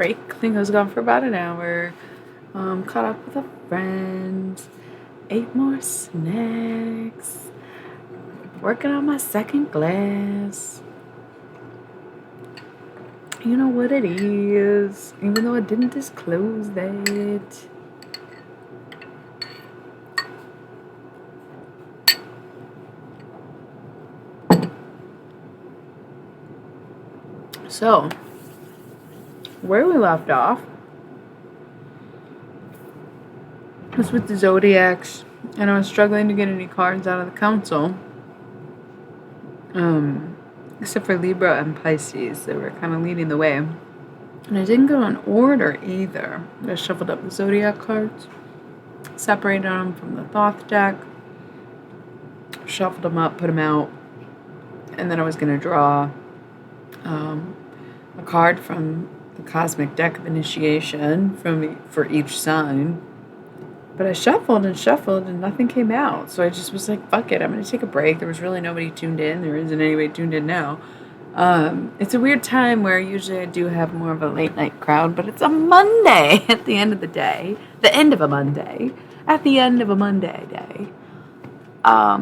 break. I think I was gone for about an hour. Caught up with a friend. Ate more snacks. Working on my second glass. You know what it is, even though I didn't disclose that. So, where we left off was with the Zodiacs, and I was struggling to get any cards out of the council. Except for Libra and Pisces, they were kind of leading the way. And I didn't go in order either. I shuffled up the Zodiac cards, separated them from the Thoth deck, shuffled them up, put them out, and then I was going to draw a card from the Cosmic Deck of Initiation for each sign. But I shuffled and nothing came out. So I just was like, fuck it, I'm going to take a break. There was really nobody tuned in. There isn't anybody tuned in now. It's a weird time where usually I do have more of a late night crowd, but it's a Monday at the end of the day. The end of a Monday. At the end of a Monday day. I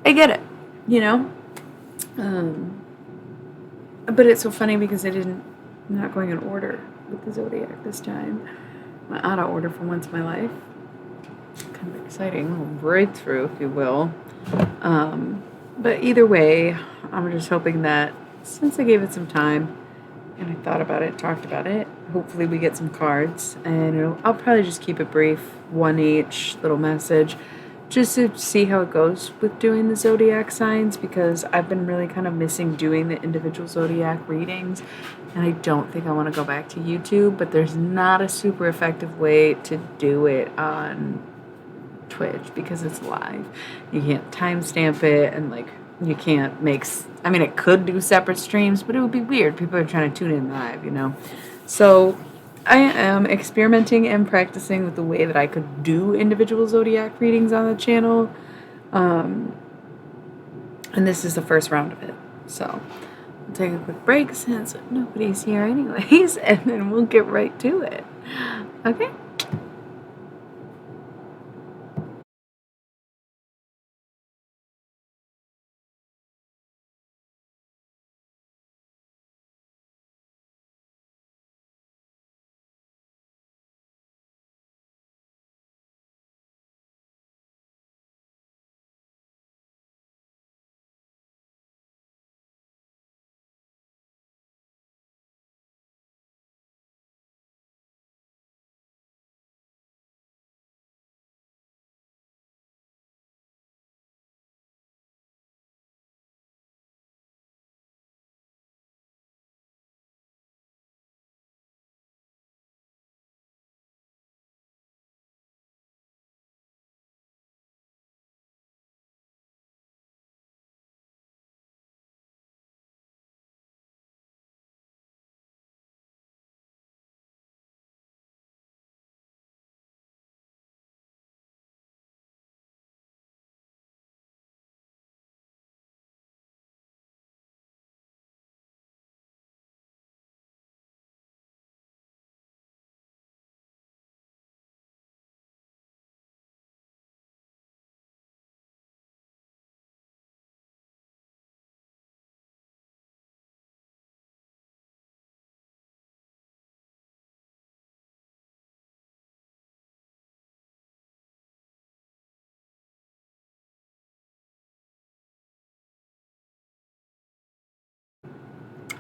get it, you know? But it's so funny because I'm not going in order with the Zodiac this time. I'm out of order for once in my life. Kind of exciting, a little breakthrough, if you will. But either way, I'm just hoping that since I gave it some time and I thought about it, talked about it, hopefully we get some cards. And I'll probably just keep it brief, one each little message, just to see how it goes with doing the zodiac signs, because I've been really kind of missing doing the individual zodiac readings, and I don't think I want to go back to YouTube, but there's not a super effective way to do it on Twitch because it's live. You can't timestamp it, and you can't it could do separate streams, but it would be weird. People are trying to tune in live, So I am experimenting and practicing with the way that I could do individual zodiac readings on the channel. And this is the first round of it. So we'll take a quick break since nobody's here anyways, and then we'll get right to it. Okay?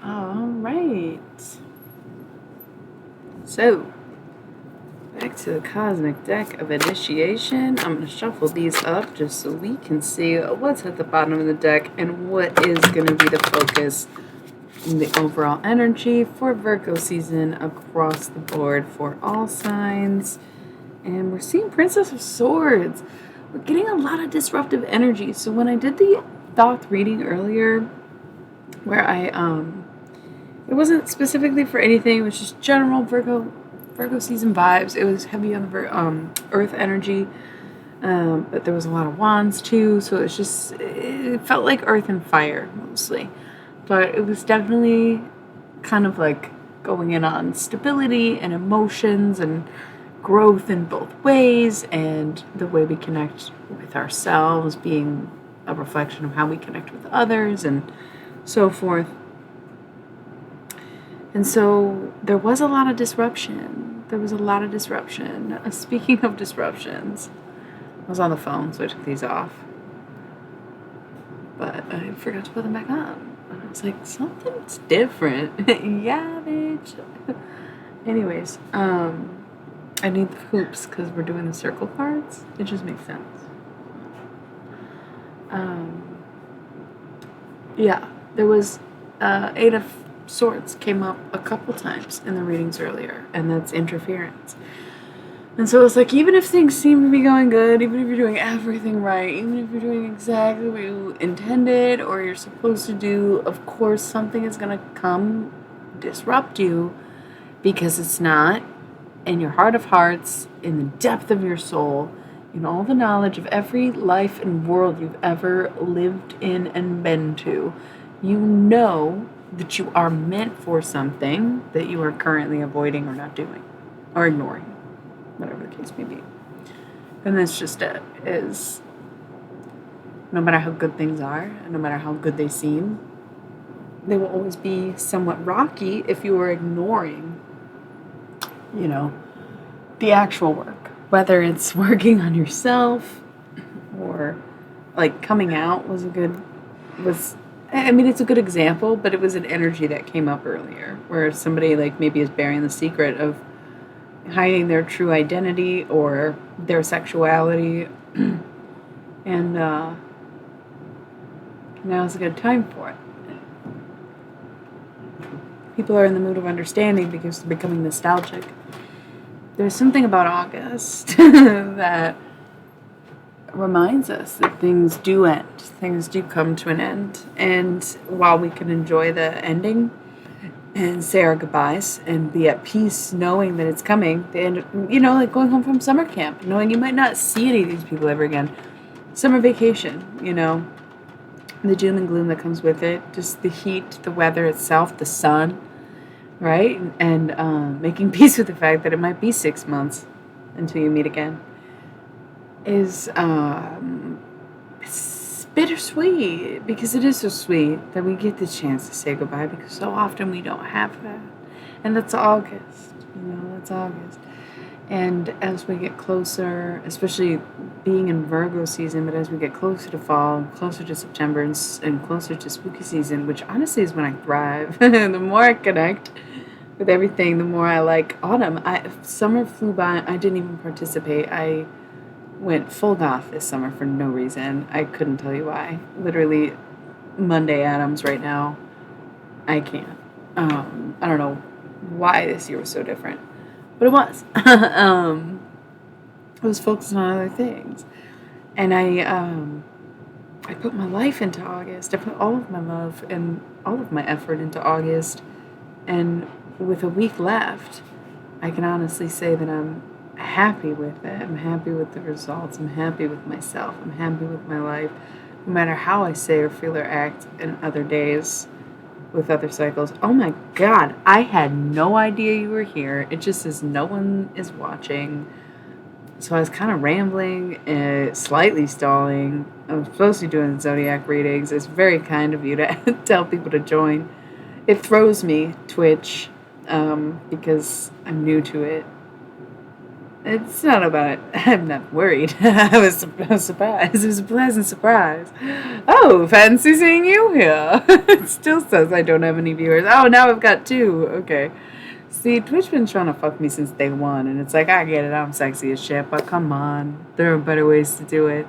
All right. So, back to the Cosmic Deck of Initiation. I'm going to shuffle these up just so we can see what's at the bottom of the deck and what is going to be the focus in the overall energy for Virgo season across the board for all signs. And we're seeing Princess of Swords. We're getting a lot of disruptive energy. So when I did the Thoth reading earlier, where it wasn't specifically for anything, it was just general Virgo season vibes. It was heavy on the earth energy, but there was a lot of wands too, so it felt like earth and fire mostly. But it was definitely kind of like going in on stability and emotions and growth in both ways, and the way we connect with ourselves being a reflection of how we connect with others and so forth. And so there was a lot of disruption. Speaking of disruptions, I was on the phone, so I took these off. But I forgot to put them back on. And I was like, something's different. Yeah, bitch. Anyways, I need the hoops because we're doing the circle cards. It just makes sense. Yeah, there was Eight of Swords came up a couple times in the readings earlier, and that's interference. And so it's like, even if things seem to be going good, even if you're doing everything right, even if you're doing exactly what you intended or you're supposed to do, of course something is going to come disrupt you, because it's not in your heart of hearts, in the depth of your soul, in all the knowledge of every life and world you've ever lived in and been to. You know that you are meant for something that you are currently avoiding or not doing or ignoring, whatever the case may be. And that's just it, is no matter how good things are, and no matter how good they seem, they will always be somewhat rocky if you are ignoring, the actual work. Whether it's working on yourself or like coming out it's a good example, but it was an energy that came up earlier where somebody like maybe is bearing the secret of hiding their true identity or their sexuality, and now's a good time for it. People are in the mood of understanding because they're becoming nostalgic. There's something about August that reminds us that things do end. Things do come to an end. And while we can enjoy the ending and say our goodbyes and be at peace knowing that it's coming, the end, like going home from summer camp, knowing you might not see any of these people ever again. Summer vacation, the doom and gloom that comes with it, just the heat, the weather itself, the sun, right? And making peace with the fact that it might be 6 months until you meet again is it's bittersweet, because it is so sweet that we get the chance to say goodbye, because so often we don't have that. And that's August, that's August. And as we get closer, especially being in Virgo season, but as we get closer to fall, closer to September, and closer to spooky season, which honestly is when I thrive, the more I connect with everything, the more I like autumn. Summer flew by. I didn't even participate. I went full goth this summer for no reason. I couldn't tell you why. Literally Monday Adams right now. I can't. I don't know why this year was so different. But it was. I was focusing on other things. And I put my life into August. I put all of my love and all of my effort into August. And with a week left, I can honestly say that I'm happy with it. I'm happy with the results. I'm happy with myself. I'm happy with my life. No matter how I say or feel or act in other days, with other cycles. Oh my God, I had no idea you were here. It just says no one is watching. So I was kind of rambling, slightly stalling. I'm supposed to be doing Zodiac readings. It's very kind of you to tell people to join. It throws me, Twitch, because I'm new to it. It's not about it. I'm not worried. I was surprised. It was a pleasant surprise. Oh, fancy seeing you here. It still says I don't have any viewers. Oh, now I've got 2. Okay. See, Twitch been trying to fuck me since day one, and it's like, I get it. I'm sexy as shit, but come on. There are better ways to do it.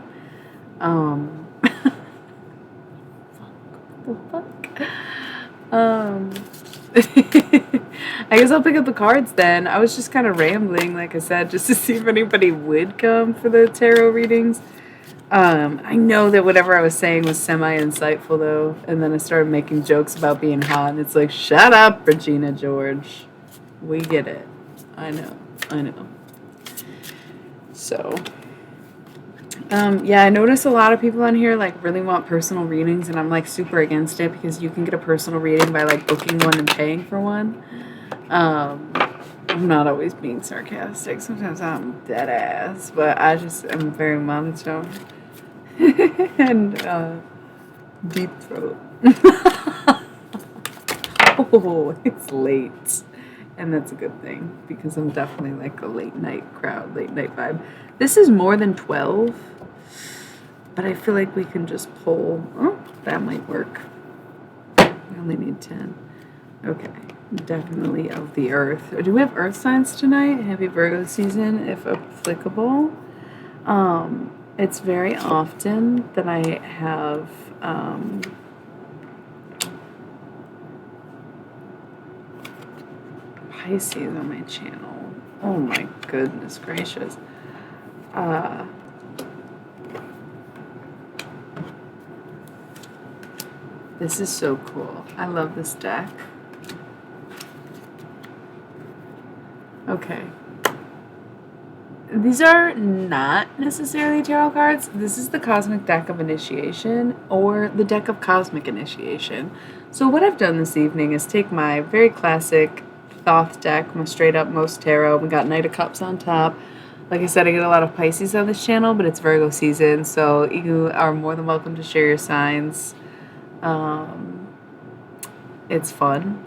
I guess I'll pick up the cards then. I was just kind of rambling, like I said, just to see if anybody would come for the tarot readings. I know that whatever I was saying was semi-insightful, though, and then I started making jokes about being hot, and it's like, shut up, Regina George. We get it. I know. So, yeah, I notice a lot of people on here, like, really want personal readings, and I'm, like, super against it, because you can get a personal reading by, like, booking one and paying for one. I'm not always being sarcastic. Sometimes I'm dead ass, but I just am very monotone and deep throat. Oh, it's late. And that's a good thing because I'm definitely like a late night crowd, late night vibe. This is more than 12, but I feel like we can just pull. Oh, that might work. We only need 10. Okay. Definitely of the earth. Do we have earth signs tonight? Happy Virgo season, if applicable. It's very often that I have Pisces on my channel. Oh my goodness gracious. This is so cool. I love this deck. Okay. These are not necessarily tarot cards. This is the Cosmic Deck of Initiation or the Deck of Cosmic Initiation. So what I've done this evening is take my very classic Thoth deck, my straight up most tarot. We got Knight of Cups on top. Like I said, I get a lot of Pisces on this channel, but it's Virgo season, so you are more than welcome to share your signs. It's fun.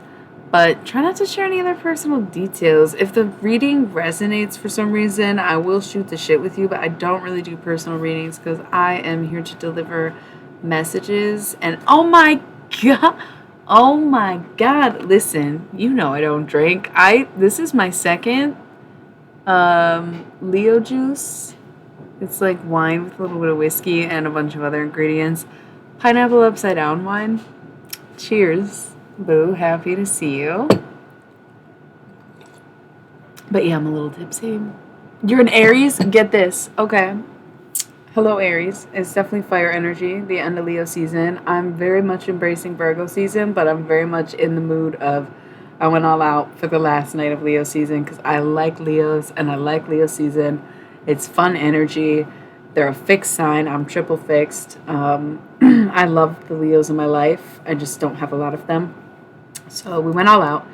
But try not to share any other personal details. If the reading resonates for some reason, I will shoot the shit with you, but I don't really do personal readings because I am here to deliver messages. And oh my god, listen, you know I don't drink. This is my second Leo juice. It's like wine with a little bit of whiskey and a bunch of other ingredients. Pineapple upside down wine. Cheers. Boo, happy to see you. But yeah, I'm a little tipsy. You're an Aries? Get this. Okay. Hello, Aries. It's definitely fire energy, the end of Leo season. I'm very much embracing Virgo season, but I'm very much in the mood of I went all out for the last night of Leo season because I like Leos and I like Leo season. It's fun energy. They're a fixed sign. I'm triple fixed. I love the Leos in my life. I just don't have a lot of them. So we went all out.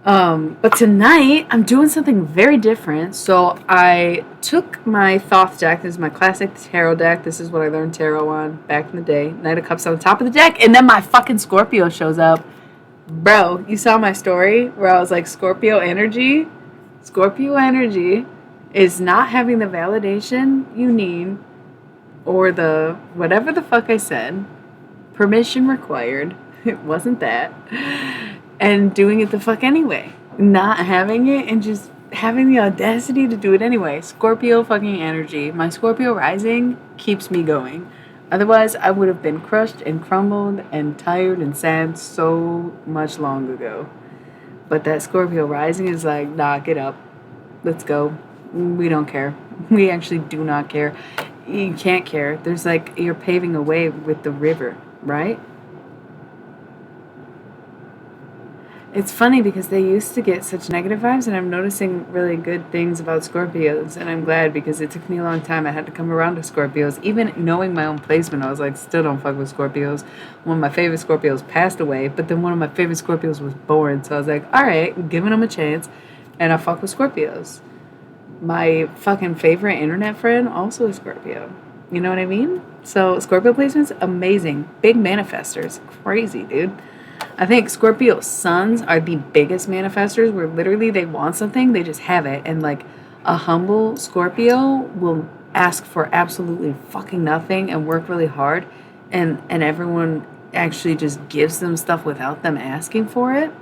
But tonight I'm doing something very different. So I took my Thoth deck. This is my classic tarot deck. This is what I learned tarot on back in the day. Knight of Cups on the top of the deck. And then my fucking Scorpio shows up. Bro, you saw my story where I was like, Scorpio energy? Scorpio energy is not having the validation you need or the whatever the fuck I said. Permission required. It wasn't that. And doing it the fuck anyway. Not having it and just having the audacity to do it anyway. Scorpio fucking energy. My Scorpio rising keeps me going. Otherwise, I would have been crushed and crumbled and tired and sad so much long ago. But that Scorpio rising is like, nah, get up. Let's go. We don't care. We actually do not care. You can't care. There's like, you're paving a way with the river, right? It's funny because they used to get such negative vibes, and I'm noticing really good things about Scorpios, and I'm glad because it took me a long time. I had to come around to Scorpios. Even knowing my own placement, I was like, still don't fuck with Scorpios. One of my favorite Scorpios passed away, but then one of my favorite Scorpios was born, so I was like, all right, giving them a chance, and I fuck with Scorpios. My fucking favorite internet friend also is Scorpio. You know what I mean? So Scorpio placements, amazing. Big manifestors. Crazy, dude. I think Scorpio suns are the biggest manifestors where literally they want something, they just have it. And like a humble Scorpio will ask for absolutely fucking nothing and work really hard. And everyone actually just gives them stuff without them asking for it.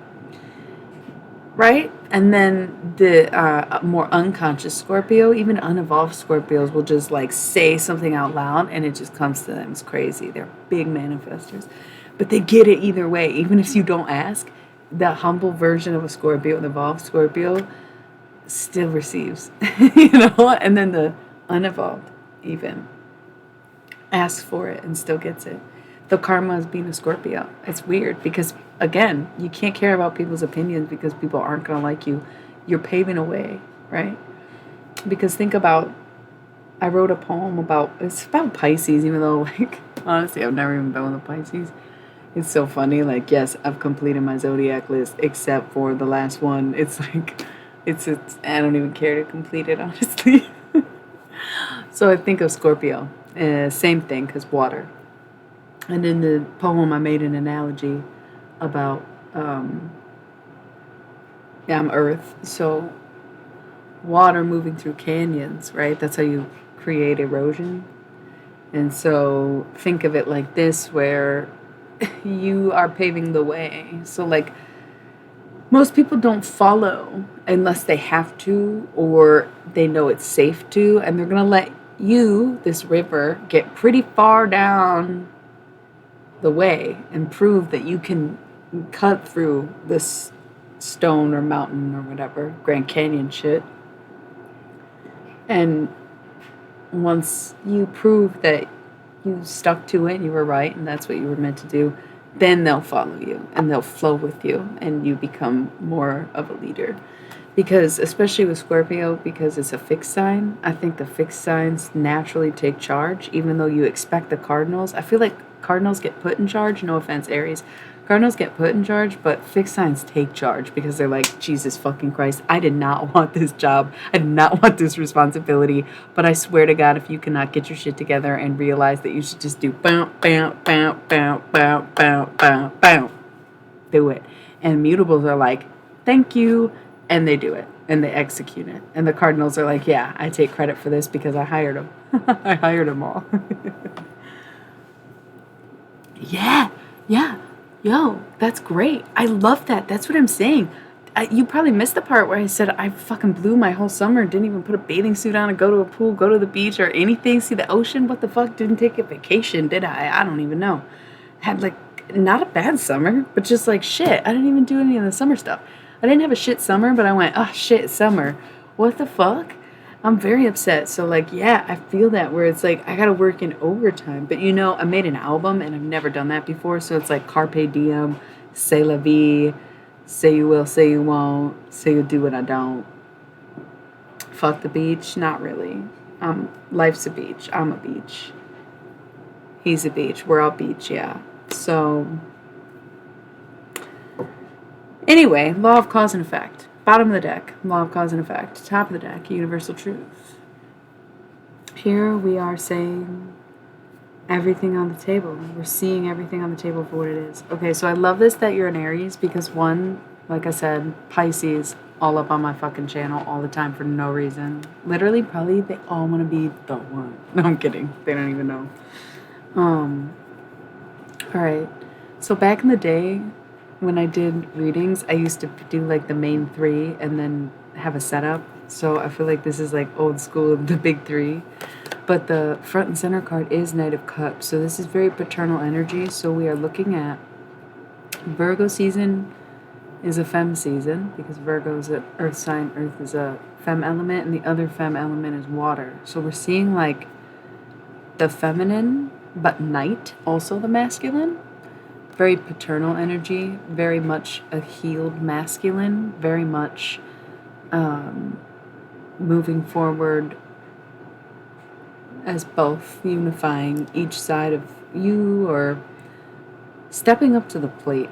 Right? And then the more unconscious Scorpio, even unevolved Scorpios will just like say something out loud and it just comes to them. It's crazy. They're big manifestors. But they get it either way. Even if you don't ask, the humble version of a Scorpio, the evolved Scorpio, still receives. You know? And then the unevolved even asks for it and still gets it. The karma is being a Scorpio. It's weird because, again, you can't care about people's opinions because people aren't going to like you. You're paving a way, right? Because think about, I wrote a poem about, it's about Pisces, even though, like, honestly, I've never even been with a Pisces. It's so funny. Like, yes, I've completed my zodiac list except for the last one. It's like, it's I don't even care to complete it, honestly. So I think of Scorpio. Same thing, because water. And in the poem, I made an analogy about, yeah, I'm Earth. So water moving through canyons, right? That's how you create erosion. And so think of it like this, where you are paving the way. So, like, most people don't follow unless they have to or they know it's safe to, and they're going to let you, this river, get pretty far down the way and prove that you can cut through this stone or mountain or whatever, Grand Canyon shit. And once you prove that you stuck to it and you were right and that's what you were meant to do, then they'll follow you and they'll flow with you and you become more of a leader. Because especially with Scorpio, because it's a fixed sign, I think the fixed signs naturally take charge, even though you expect the cardinals. I feel like cardinals get put in charge. No offense, Aries. Cardinals get put in charge, but fixed signs take charge because they're like, Jesus fucking Christ, I did not want this job. I did not want this responsibility. But I swear to God, if you cannot get your shit together and realize that you should just do bow, bow, bow, bow, bow, bow, bow, bow, do it. And mutables are like, thank you. And they do it. And they execute it. And the cardinals are like, yeah, I take credit for this because I hired them. I hired them all. Yeah. Yo, that's great. I love that. That's what I'm saying. You probably missed the part where I said I fucking blew my whole summer, didn't even put a bathing suit on and go to a pool, go to the beach or anything, see the ocean. What the fuck? Didn't take a vacation, did I? I don't even know. Had like not a bad summer, but just like shit. I didn't even do any of the summer stuff. I didn't have a shit summer, but I went, oh shit, summer. What the fuck? I'm very upset. So, like, yeah, I feel that where it's like I gotta work in overtime. But you know, I made an album and I've never done that before. So it's like Carpe Diem, C'est la vie, say you will, say you won't, say you'll do what I don't. Fuck the beach, not really. Life's a beach. I'm a beach. He's a beach. We're all beach, yeah. So, anyway, law of cause and effect. Bottom of the deck, law of cause and effect. Top of the deck, universal truth. Here we are saying everything on the table. We're seeing everything on the table for what it is. Okay, so I love this that you're an Aries because one, like I said, Pisces, all up on my fucking channel all the time for no reason. Literally, probably they all want to be the one. No, I'm kidding. They don't even know. All right. So back in the day, when I did readings, I used to do like the main three and then have a setup. So I feel like this is like old school, the big three. But the front and center card is Knight of Cups. So this is very paternal energy. So we are looking at Virgo season is a femme season because Virgo is an earth sign. Earth is a femme element and the other femme element is water. So we're seeing like the feminine, but Knight, also the masculine. Very paternal energy, very much a healed masculine, very much moving forward as both unifying each side of you or stepping up to the plate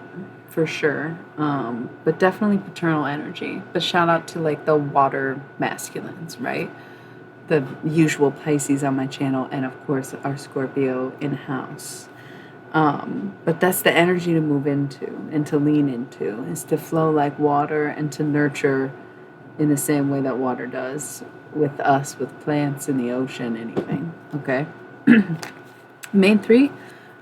for sure. But definitely paternal energy. But shout out to like the water masculines, right? The usual Pisces on my channel and of course our Scorpio in-house. But that's the energy to move into and to lean into, is to flow like water and to nurture in the same way that water does with us, with plants in the ocean, anything. Okay? Main three,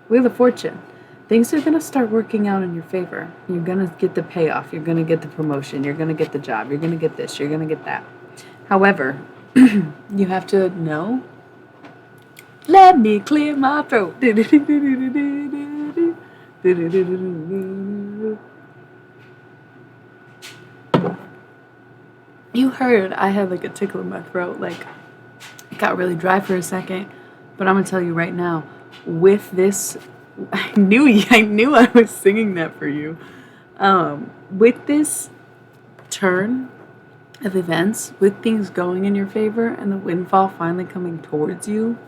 Wheel of Fortune. Things are going to start working out in your favor. You're going to get the payoff. You're going to get the promotion. You're going to get the job. You're going to get this. You're going to get that. However, you have to know. Let me clear my throat. You heard I had like a tickle in my throat. Like, it got really dry for a second. But I'm going to tell you right now, with this, I knew I was singing that for you. With this turn of events, with things going in your favor and the windfall finally coming towards you,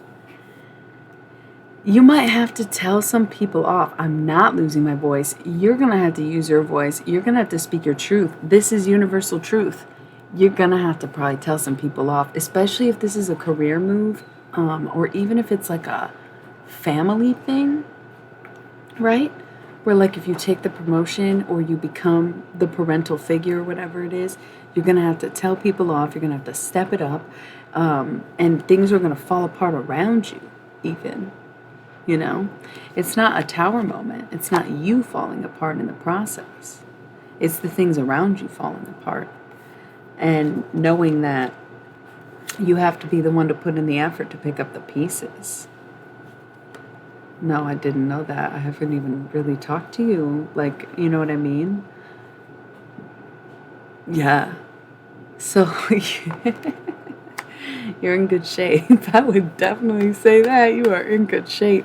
You might have to tell some people off. I'm not losing my voice. You're going to have to use your voice. You're going to have to speak your truth. This is universal truth. You're going to have to probably tell some people off, especially if this is a career move, or even if it's like a family thing, right? Where like if you take the promotion or you become the parental figure or whatever it is, you're going to have to tell people off. You're going to have to step it up, and things are going to fall apart around you even. You know, it's not a tower moment. It's not you falling apart in the process. It's the things around you falling apart. And knowing that you have to be the one to put in the effort to pick up the pieces. No, I didn't know that. I haven't even really talked to you. Like, you know what I mean? Yeah. So, you're in good shape. I would definitely say that. You are in good shape.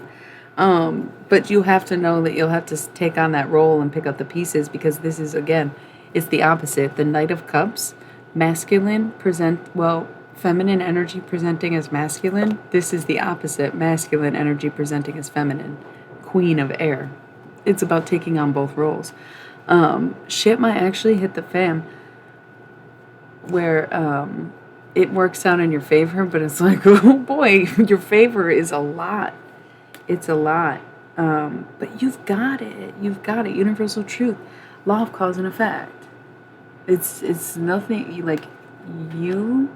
But you have to know that you'll have to take on that role and pick up the pieces, because this is, again, it's the opposite. The Knight of Cups, masculine, feminine energy presenting as masculine. This is the opposite, masculine energy presenting as feminine, Queen of Air. It's about taking on both roles. Shit might actually hit the fan where it works out in your favor, but it's like, oh boy, your favor is a lot. It's a lot. But you've got it. You've got it. Universal truth. Law of cause and effect. It's nothing. You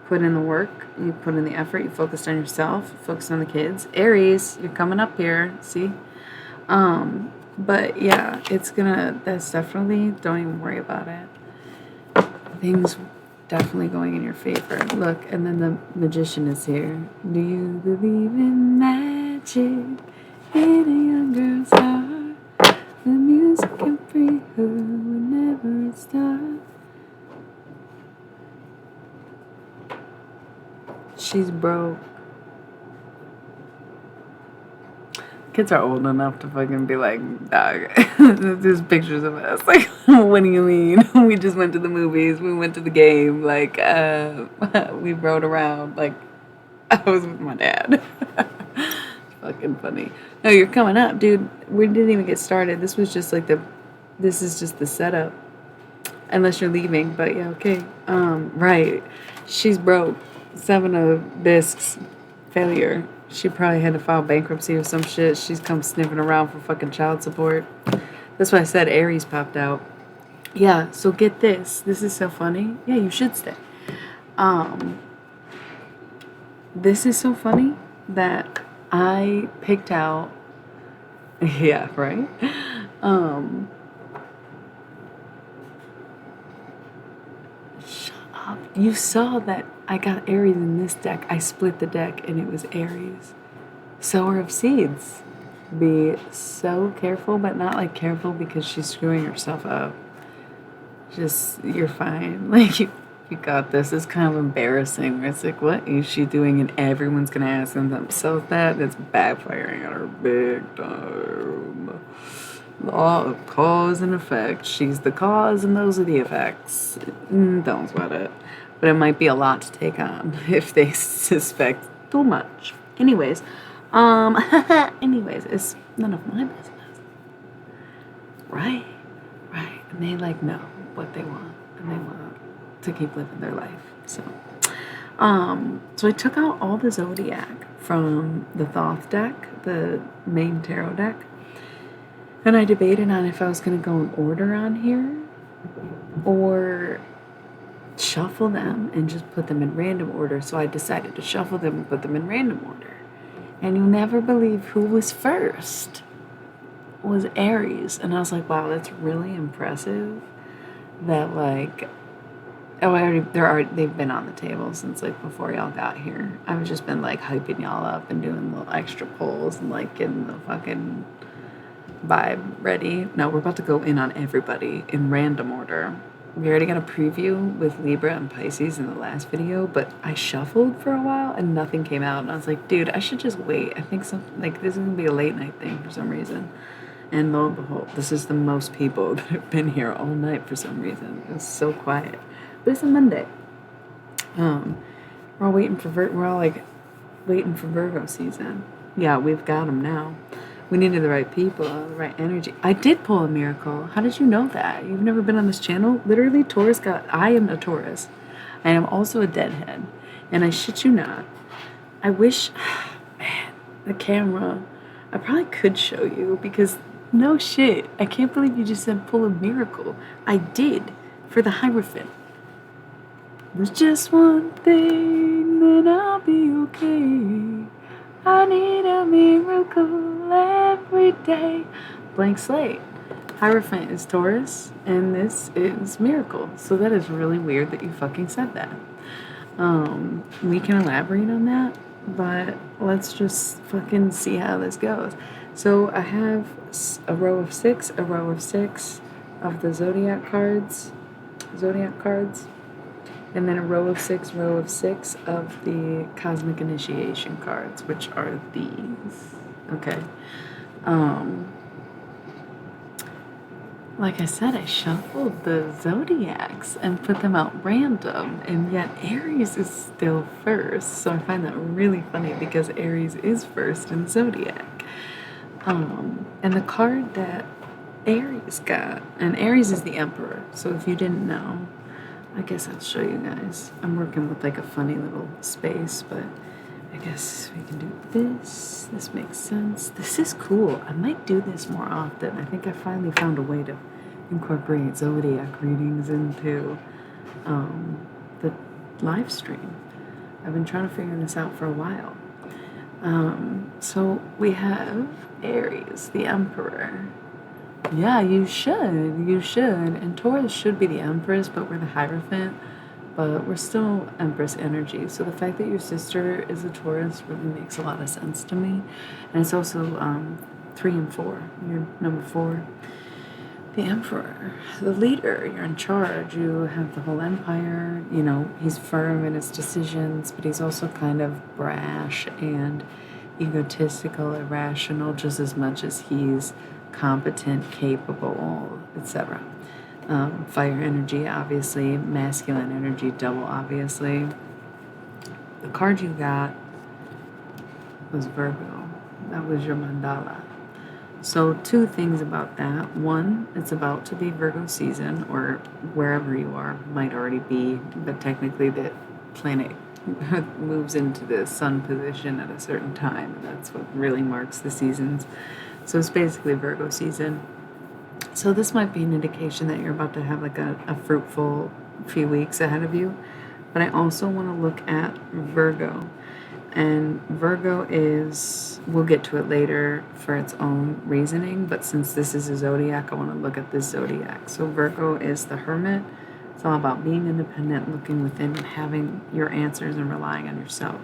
put in the work. You put in the effort. You focused on yourself. Focused on the kids. Aries, you're coming up here. See? But yeah, that's definitely, don't even worry about it. Things definitely going in your favor. Look, and then the Magician is here. Do you believe in magic in a young girl's heart? The music can free her whenever it starts. She's broke. Kids are old enough to fucking be like, dog, there's pictures of us. Like, what do you mean? We just went to the movies. We went to the game. Like, we rode around. Like, I was with my dad. Fucking funny. No, you're coming up, dude. We didn't even get started. This is just the setup. Unless you're leaving, but yeah, okay. Right. She's broke. 7 of discs. Failure. She probably had to file bankruptcy or some shit. She's come sniffing around for fucking child support. That's why I said Aries popped out. Yeah, so get this. This is so funny. Yeah, you should stay. This is so funny that I picked out. Yeah, right? Shut up. You saw that I got Aries in this deck. I split the deck and it was Aries. Sower of Seeds. Be so careful, but not like careful because she's screwing herself up. Just, you're fine. Like, you got this. It's kind of embarrassing. Where it's like, what is she doing? And everyone's going to ask themselves that. That's backfiring on her big time. Law of cause and effect. She's the cause and those are the effects. Don't sweat it. But it might be a lot to take on if they suspect too much. Anyways, it's none of my business. Right? And they know what they want, and they want to keep living their life. So I took out all the Zodiac from the Thoth deck, the main tarot deck, and I debated on if I was going to go in order on here or shuffle them and just put them in random order. So I decided to shuffle them and put them in random order. And you'll never believe who was first. Was Aries. And I was like, wow, that's really impressive. That they've been on the table since before y'all got here. I've just been hyping y'all up and doing little extra pulls and getting the fucking vibe ready. No, we're about to go in on everybody in random order. We already got a preview with Libra and Pisces in the last video, but I shuffled for a while and nothing came out. And I was like, dude, I should just wait. I think this is going to be a late night thing for some reason. And lo and behold, this is the most people that have been here all night for some reason. It's so quiet. But it's a Monday. We're all waiting for Virgo season. Yeah, we've got them now. We needed the right people, the right energy. I did pull a miracle. How did you know that? You've never been on this channel? Literally, I am a Taurus. I am also a deadhead. And I shit you not. I wish, man, the camera, I probably could show you because no shit. I can't believe you just said pull a miracle. I did for the Hierophant. There's just one thing, then I'll be okay. I need a miracle every day. Blank slate. Hierophant is Taurus, and this is Miracle. So that is really weird that you fucking said that. We can elaborate on that, but let's just fucking see how this goes. So I have a row of six of the Zodiac cards, and then a row of six of the Cosmic Initiation cards, which are these. Okay. Like I said, I shuffled the Zodiacs and put them out random, and yet Aries is still first. So I find that really funny because Aries is first in Zodiac. And the card that Aries got, and Aries is the Emperor. So if you didn't know, I guess I'll show you guys. I'm working with like a funny little space, but I guess we can do this. This makes sense. This is cool. I might do this more often. I think I finally found a way to incorporate Zodiac readings into the live stream. I've been trying to figure this out for a while. So we have Aries, the Emperor. Yeah, you should. And Taurus should be the Empress, but we're the Hierophant. But we're still Empress energy. So the fact that your sister is a Taurus really makes a lot of sense to me. And it's also 3 and 4. You're number 4. The Emperor, the leader, you're in charge. You have the whole empire. You know, he's firm in his decisions, but he's also kind of brash and egotistical, irrational, just as much as he's competent, capable, etc. Fire energy, obviously. Masculine energy, double, obviously. The card you got was Virgo. That was your mandala. So 2 things about that. 1, it's about to be Virgo season, or wherever you are, might already be, but technically the planet moves into the sun position at a certain time, and that's what really marks the seasons. So it's basically Virgo season. So this might be an indication that you're about to have like a fruitful few weeks ahead of you. But I also want to look at Virgo. And Virgo is, we'll get to it later for its own reasoning, but since this is a zodiac, I want to look at this zodiac. So Virgo is the Hermit. It's all about being independent, looking within, and having your answers and relying on yourself.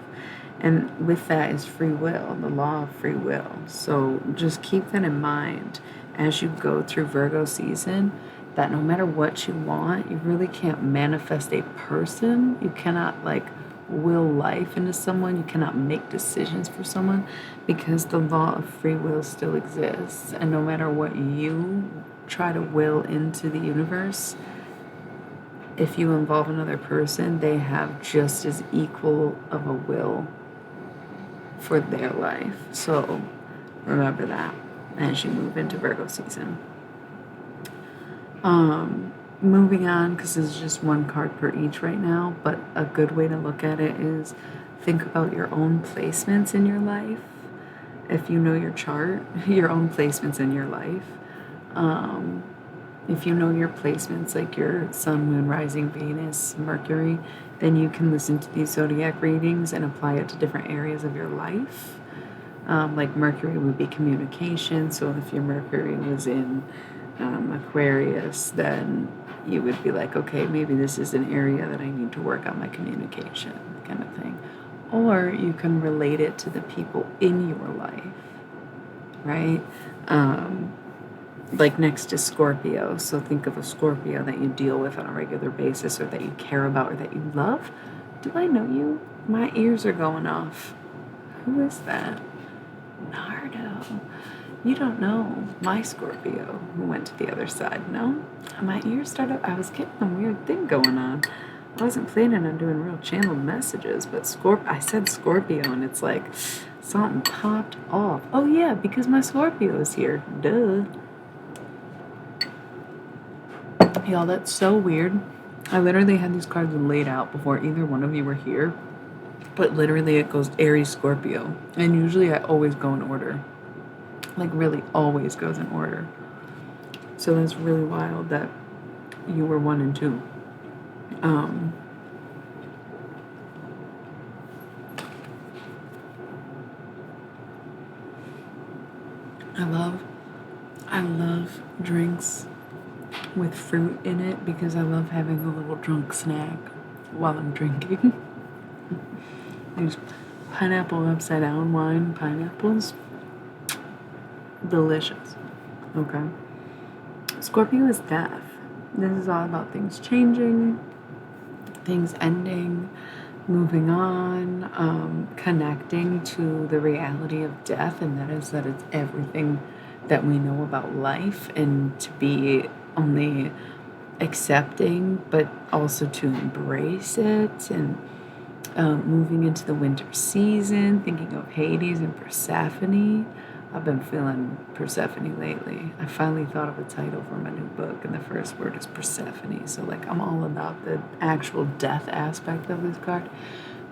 And with that is free will, the law of free will. So just keep that in mind as you go through Virgo season, that no matter what you want, you really can't manifest a person. You cannot like will life into someone. You cannot make decisions for someone because the law of free will still exists. And no matter what you try to will into the universe, if you involve another person, they have just as equal of a will for their life. So remember that as you move into Virgo season. Moving on, because this is just 1 card per each right now, but a good way to look at it is think about your own placements in your life. If you know your chart, your own placements in your life. If you know your placements, like your sun, moon, rising, Venus, Mercury, then you can listen to these zodiac readings and apply it to different areas of your life. Like Mercury would be communication. So if your Mercury was in Aquarius, then you would be like, okay, maybe this is an area that I need to work on my communication, kind of thing. Or you can relate it to the people in your life, right? Like next to Scorpio. So think of a Scorpio that you deal with on a regular basis, or that you care about, or that you love. Do I know you? My ears are going off. Who is that? Nardo. You don't know my Scorpio who went to the other side, no? My ears started, I was getting a weird thing going on. I wasn't planning on doing real channeled messages, but I said Scorpio, and it's like something popped off. Oh yeah, because my Scorpio is here. Duh. Y'all, that's so weird. I literally had these cards laid out before either one of you were here. But literally it goes Aries, Scorpio. And usually I always go in order. Like really always goes in order. So that's really wild that you were 1 and 2. I love drinks with fruit in it because I love having a little drunk snack while I'm drinking. There's pineapple upside down wine, pineapples. Delicious. Okay. Scorpio is death. This is all about things changing, things ending, moving on, connecting to the reality of death, and that is that it's everything that we know about life, and to be only accepting, but also to embrace it, and moving into the winter season, thinking of Hades and Persephone. I've been feeling Persephone lately. I finally thought of a title for my new book, and the first word is Persephone. So, like, I'm all about the actual death aspect of this card.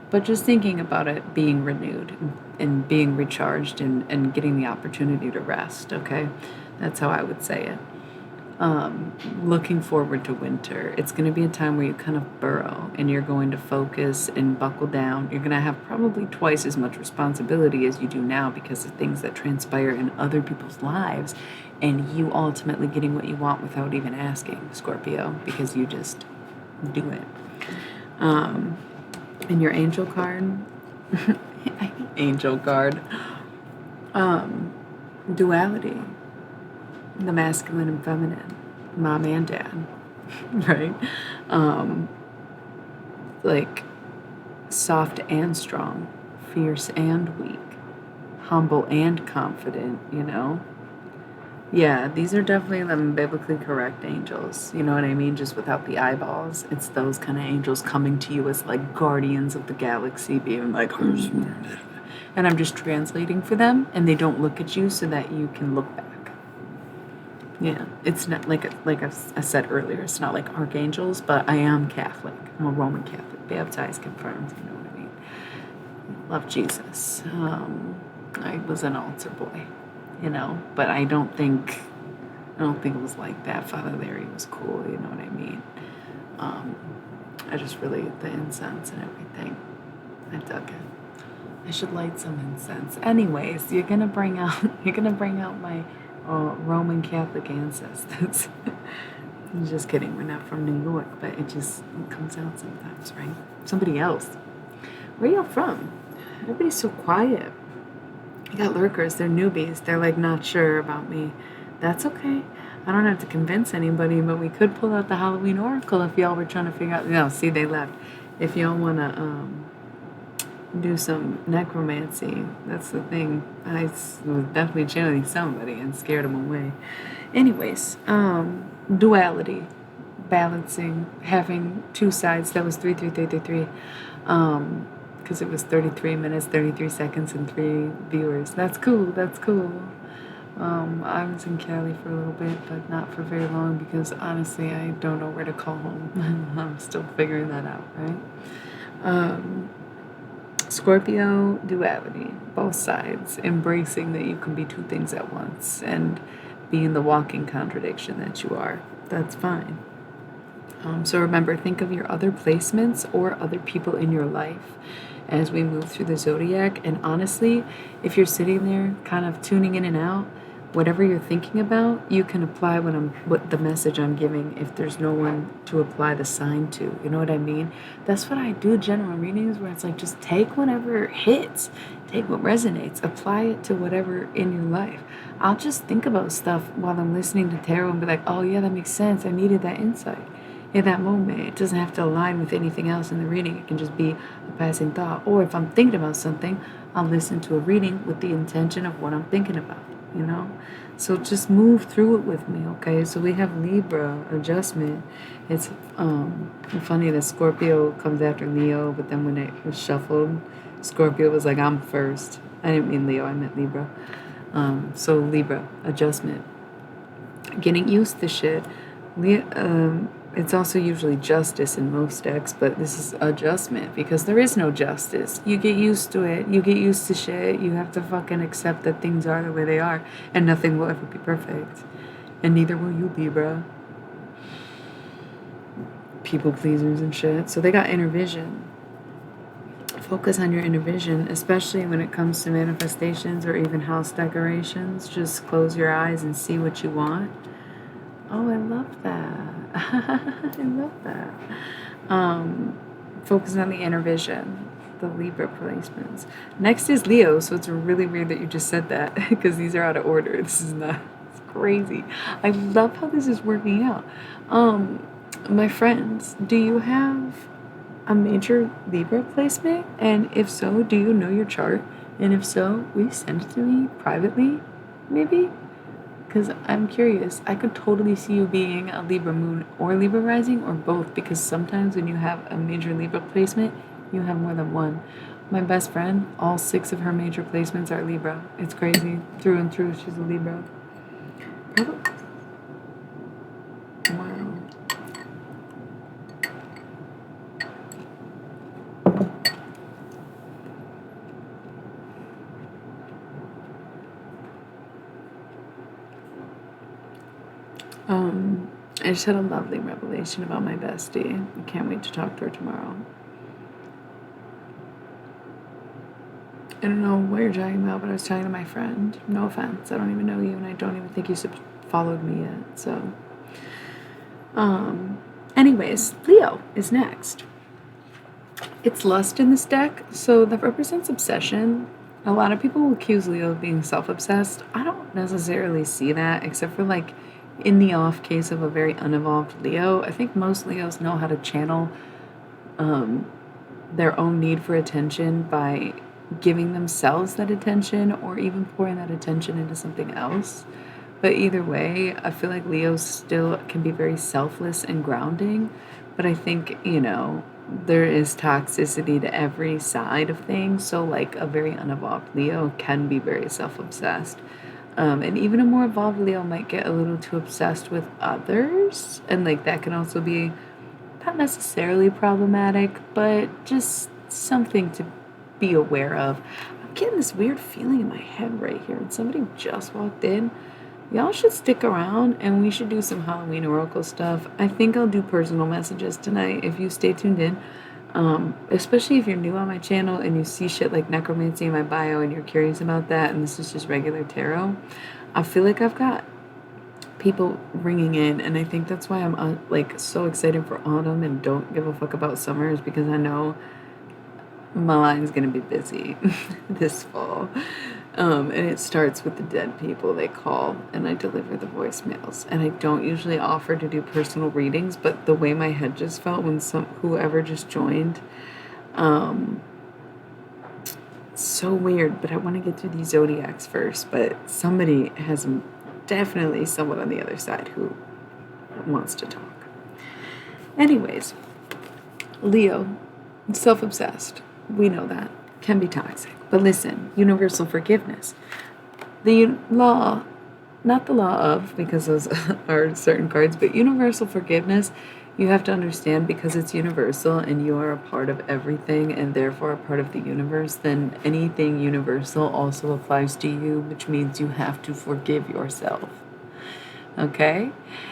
But just thinking about it being renewed and being recharged and getting the opportunity to rest, okay? That's how I would say it. Looking forward to winter. It's going to be a time where you kind of burrow and you're going to focus and buckle down. You're going to have probably twice as much responsibility as you do now because of things that transpire in other people's lives, and you ultimately getting what you want without even asking, Scorpio, because you just do it. And your angel card, duality. The masculine and feminine, mom and dad, right? Like soft and strong, fierce and weak, humble and confident, you know? Yeah, these are definitely them biblically correct angels, you know what I mean? Just without the eyeballs. It's those kind of angels coming to you as like guardians of the galaxy, being like, and I'm just translating for them, and they don't look at you so that you can look back. Yeah, it's not like I said earlier, it's not like archangels, but I am Catholic. I'm a Roman Catholic, baptized, confirmed, you know what I mean? Love Jesus. I was an altar boy, you know, but I don't think it was like that. Father Larry was cool, you know what I mean? I just really, the incense and everything, I dug it. I should light some incense. Anyways, you're gonna bring out my Roman Catholic ancestors. I'm just kidding, we're not from New York, but it comes out sometimes, right? Somebody else. Where y'all from? Everybody's so quiet. I got lurkers, they're newbies, they're like not sure about me. That's okay. I don't have to convince anybody, but we could pull out the Halloween Oracle if y'all were trying to figure out, no, see, they left. If y'all wanna do some necromancy. That's the thing. I was definitely channeling somebody and scared them away. Anyways, duality, balancing, having two sides. That was 33333. Because it was 33 minutes, 33 seconds, and 3 viewers. That's cool. I was in Cali for a little bit, but not for very long because honestly, I don't know where to call home. I'm still figuring that out, right? Scorpio, duality, both sides, embracing that you can be two things at once and being the walking contradiction that you are. That's fine. So remember, think of your other placements or other people in your life as we move through the zodiac. And honestly, if you're sitting there kind of tuning in and out, whatever you're thinking about, you can apply what the message I'm giving if there's no one to apply the sign to. You know what I mean? That's what I do general readings, where it's like just take whatever hits, take what resonates, apply it to whatever in your life. I'll just think about stuff while I'm listening to tarot and be like, oh yeah, that makes sense. I needed that insight in that moment. It doesn't have to align with anything else in the reading. It can just be a passing thought. Or if I'm thinking about something, I'll listen to a reading with the intention of what I'm thinking about, you know? So just move through it with me, okay? So we have Libra adjustment. It's funny that Scorpio comes after Leo, but then when it was shuffled, Scorpio was like, I'm first. I didn't mean Leo, I meant Libra. So Libra adjustment. Getting used to shit. It's also usually justice in most decks, but this is adjustment because there is no justice. You get used to it. You get used to shit. You have to fucking accept that things are the way they are, and nothing will ever be perfect. And neither will you, Libra. People pleasers and shit. So they got inner vision. Focus on your inner vision, especially when it comes to manifestations or even house decorations. Just close your eyes and see what you want. Oh, I love that. I love that. Focus on the inner vision, the Libra placements. Next is Leo, so it's really weird that you just said that because these are out of order. This is not, it's crazy. I love how this is working out. My friends, do you have a major Libra placement? And if so, do you know your chart? And if so, will you send it to me privately, maybe? Because I'm curious. I could totally see you being a Libra moon or Libra rising or both, because sometimes when you have a major Libra placement, you have more than one. My best friend, all 6 of her major placements are Libra. It's crazy. Through and through, she's a Libra. Wow. I just had a lovely revelation about my bestie. I can't wait to talk to her tomorrow. I don't know what you're talking about, but I was talking to my friend. No offense, I don't even know you, and I don't even think you followed me yet. So, anyways, Leo is next. It's lust in this deck, so that represents obsession. A lot of people will accuse Leo of being self-obsessed. I don't necessarily see that, except for like in the off case of a very unevolved Leo. I think most Leos know how to channel their own need for attention by giving themselves that attention or even pouring that attention into something else. But either way, I feel like Leos still can be very selfless and grounding. But I think, there is toxicity to every side of things. So like a very unevolved Leo can be very self-obsessed. And even a more evolved Leo might get a little too obsessed with others. And like that can also be not necessarily problematic, but just something to be aware of. I'm getting this weird feeling in my head right here. And somebody just walked in. Y'all should stick around and we should do some Halloween Oracle stuff. I think I'll do personal messages tonight if you stay tuned in. Especially if you're new on my channel and you see shit like necromancy in my bio and you're curious about that and this is just regular tarot. I feel like I've got people ringing in, and I think that's why I'm like so excited for autumn and don't give a fuck about summer, is because I know my line's gonna be busy this fall. And it starts with the dead people. They call and I deliver the voicemails. And I don't usually offer to do personal readings, but the way my head just felt when whoever just joined, so weird. But I want to get through these zodiacs first. But somebody has definitely someone on the other side who wants to talk. Anyways, Leo, self-obsessed. We know that. Can be toxic. But listen, universal forgiveness. The law, not the law of, because those are certain cards, but universal forgiveness, you have to understand, because it's universal and you are a part of everything and therefore a part of the universe, then anything universal also applies to you, which means you have to forgive yourself. Okay?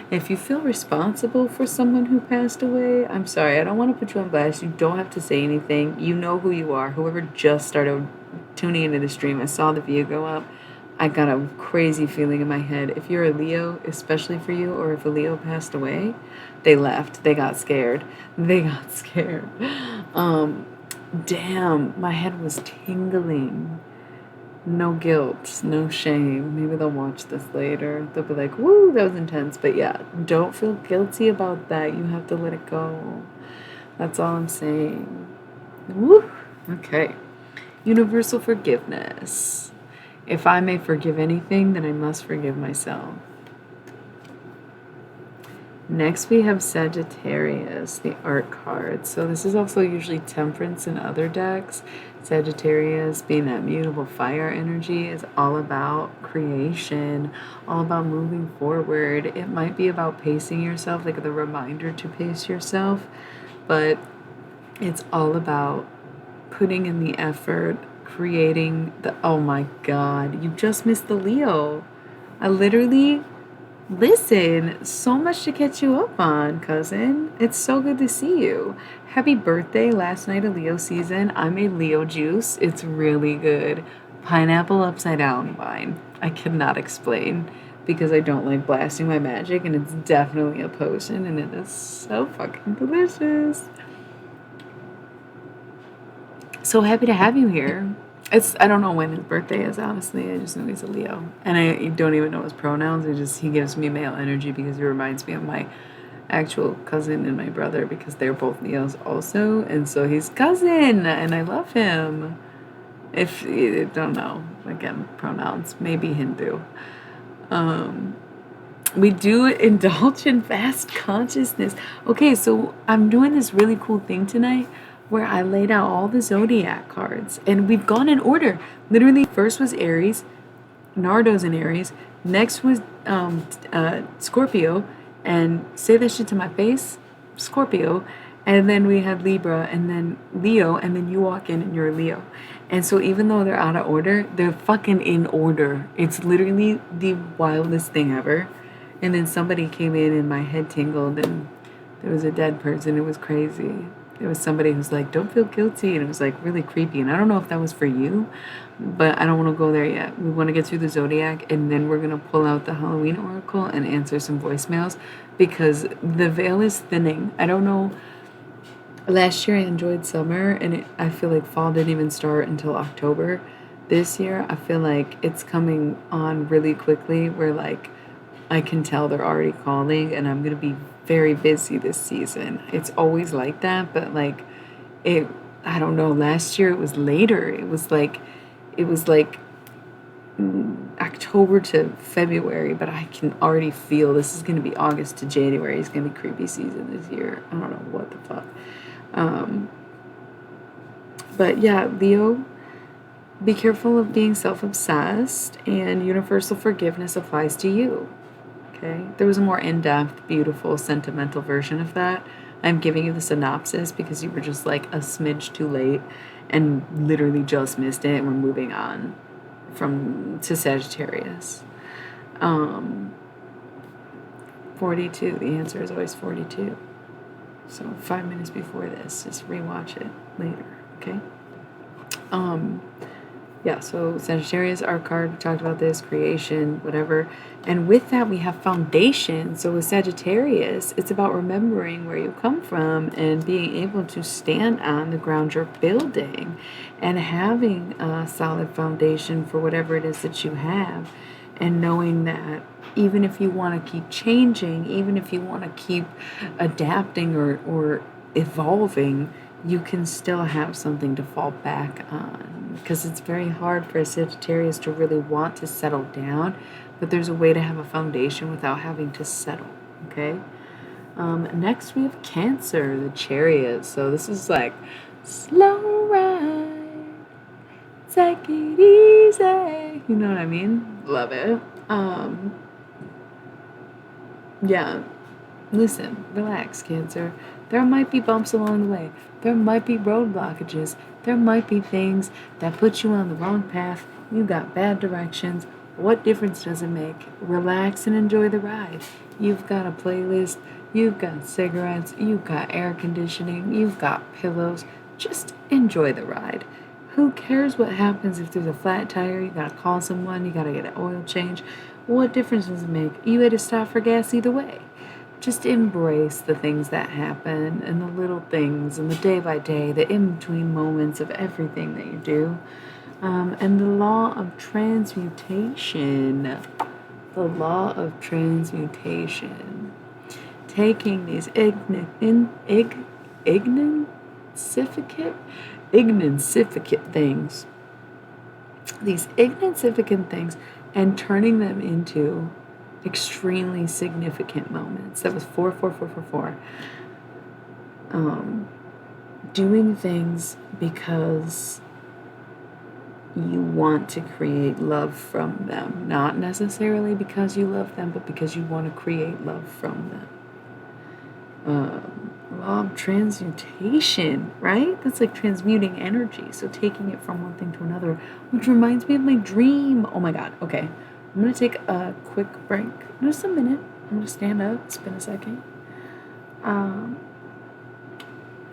If you feel responsible for someone who passed away, I'm sorry, I don't want to put you on blast. You don't have to say anything. You know who you are. Whoever just started tuning into the stream, I saw the view go up. I got a crazy feeling in my head. If you're a Leo, especially for you, or if a Leo passed away, they left. They got scared. They got scared. Damn, my head was tingling. No guilt, no shame. Maybe they'll watch this later. They'll be like, woo, that was intense. But yeah, don't feel guilty about that. You have to let it go. That's all I'm saying. Woo. Okay. Universal forgiveness. If I may forgive anything, then I must forgive myself. Next, we have Sagittarius, the art card. So this is also usually Temperance in other decks. Sagittarius, being that mutable fire energy, is all about creation, all about moving forward. It might be about pacing yourself, like the reminder to pace yourself, but it's all about putting in the effort, creating the, oh my God, you just missed the Leo. I literally, listen, so much to catch you up on, cousin. It's so good to see you. Happy birthday last night of Leo season. I made Leo juice. It's really good. Pineapple upside down wine. I cannot explain because I don't like blasting my magic, and it's definitely a potion, and it is so fucking delicious. So happy to have you here. I don't know when his birthday is, honestly. I just know he's a Leo. And I don't even know his pronouns. He gives me male energy because he reminds me of my actual cousin and my brother because they're both Leos also. And so he's cousin, and I love him. If you don't know, again, pronouns, maybe Hindu. We do indulge in vast consciousness. Okay, so I'm doing this really cool thing tonight where I laid out all the Zodiac cards, and we've gone in order. Literally, first was Aries, Nardo's in Aries. Next was Scorpio, and say that shit to my face, Scorpio. And then we had Libra, and then Leo, and then you walk in and you're a Leo. And so even though they're out of order, they're fucking in order. It's literally the wildest thing ever. And then somebody came in and my head tingled, and there was a dead person. It was crazy. There was somebody who's like, don't feel guilty. And it was like really creepy. And I don't know if that was for you, but I don't want to go there yet. We want to get through the Zodiac, and then we're going to pull out the Halloween Oracle and answer some voicemails because the veil is thinning. I don't know. Last year I enjoyed summer, and I feel like fall didn't even start until October. This year I feel like it's coming on really quickly where like I can tell they're already calling, and I'm going to be very busy this season. It's always like that, but like I don't know, last year it was later. It was like October to February, but I can already feel this is going to be August to January. It's going to be creepy season this year. I don't know what the fuck. But yeah, Leo, be careful of being self-obsessed, and universal forgiveness applies to you. Okay? There was a more in-depth, beautiful, sentimental version of that. I'm giving you the synopsis because you were just like a smidge too late and literally just missed it, and we're moving on to Sagittarius. 42. The answer is always 42. So 5 minutes before this, just rewatch it later, okay? Yeah, so Sagittarius, our card, we talked about this, creation, whatever. And with that, we have foundation. So with Sagittarius, it's about remembering where you come from and being able to stand on the ground you're building and having a solid foundation for whatever it is that you have. And knowing that even if you want to keep changing, even if you want to keep adapting or evolving, you can still have something to fall back on, because it's very hard for a Sagittarius to really want to settle down, but there's a way to have a foundation without having to settle, okay? Next we have Cancer, the Chariot. So this is like slow ride, take it easy, you know what I mean? Love it. Yeah, listen, relax, Cancer. There might be bumps along the way. There might be road blockages. There might be things that put you on the wrong path. You got bad directions. What difference does it make? Relax and enjoy the ride. You've got a playlist. You've got cigarettes. You've got air conditioning. You've got pillows. Just enjoy the ride. Who cares what happens if there's a flat tire? You gotta call someone. You gotta get an oil change. What difference does it make? You had to stop for gas either way. Just embrace the things that happen and the little things and the day by day, the in-between moments of everything that you do. And the law of transmutation. The law of transmutation. Taking these ignifificant things these insignificant things and turning them into extremely significant moments. That was 4. Doing things because you want to create love from them, not necessarily because you love them, but because you want to create love from them. Law of transmutation, right? That's like transmuting energy, so taking it from one thing to another, which reminds me of my dream. Oh my god. Okay, I'm gonna take a quick break, just a minute. I'm gonna stand up. It's been a second.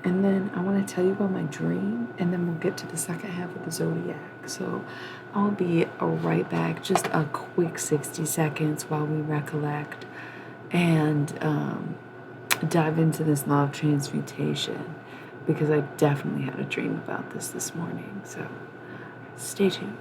And then I want to tell you about my dream, and then we'll get to the second half of the Zodiac. So I'll be right back, just a quick 60 seconds while we recollect and dive into this law of transmutation, because I definitely had a dream about this morning. So stay tuned.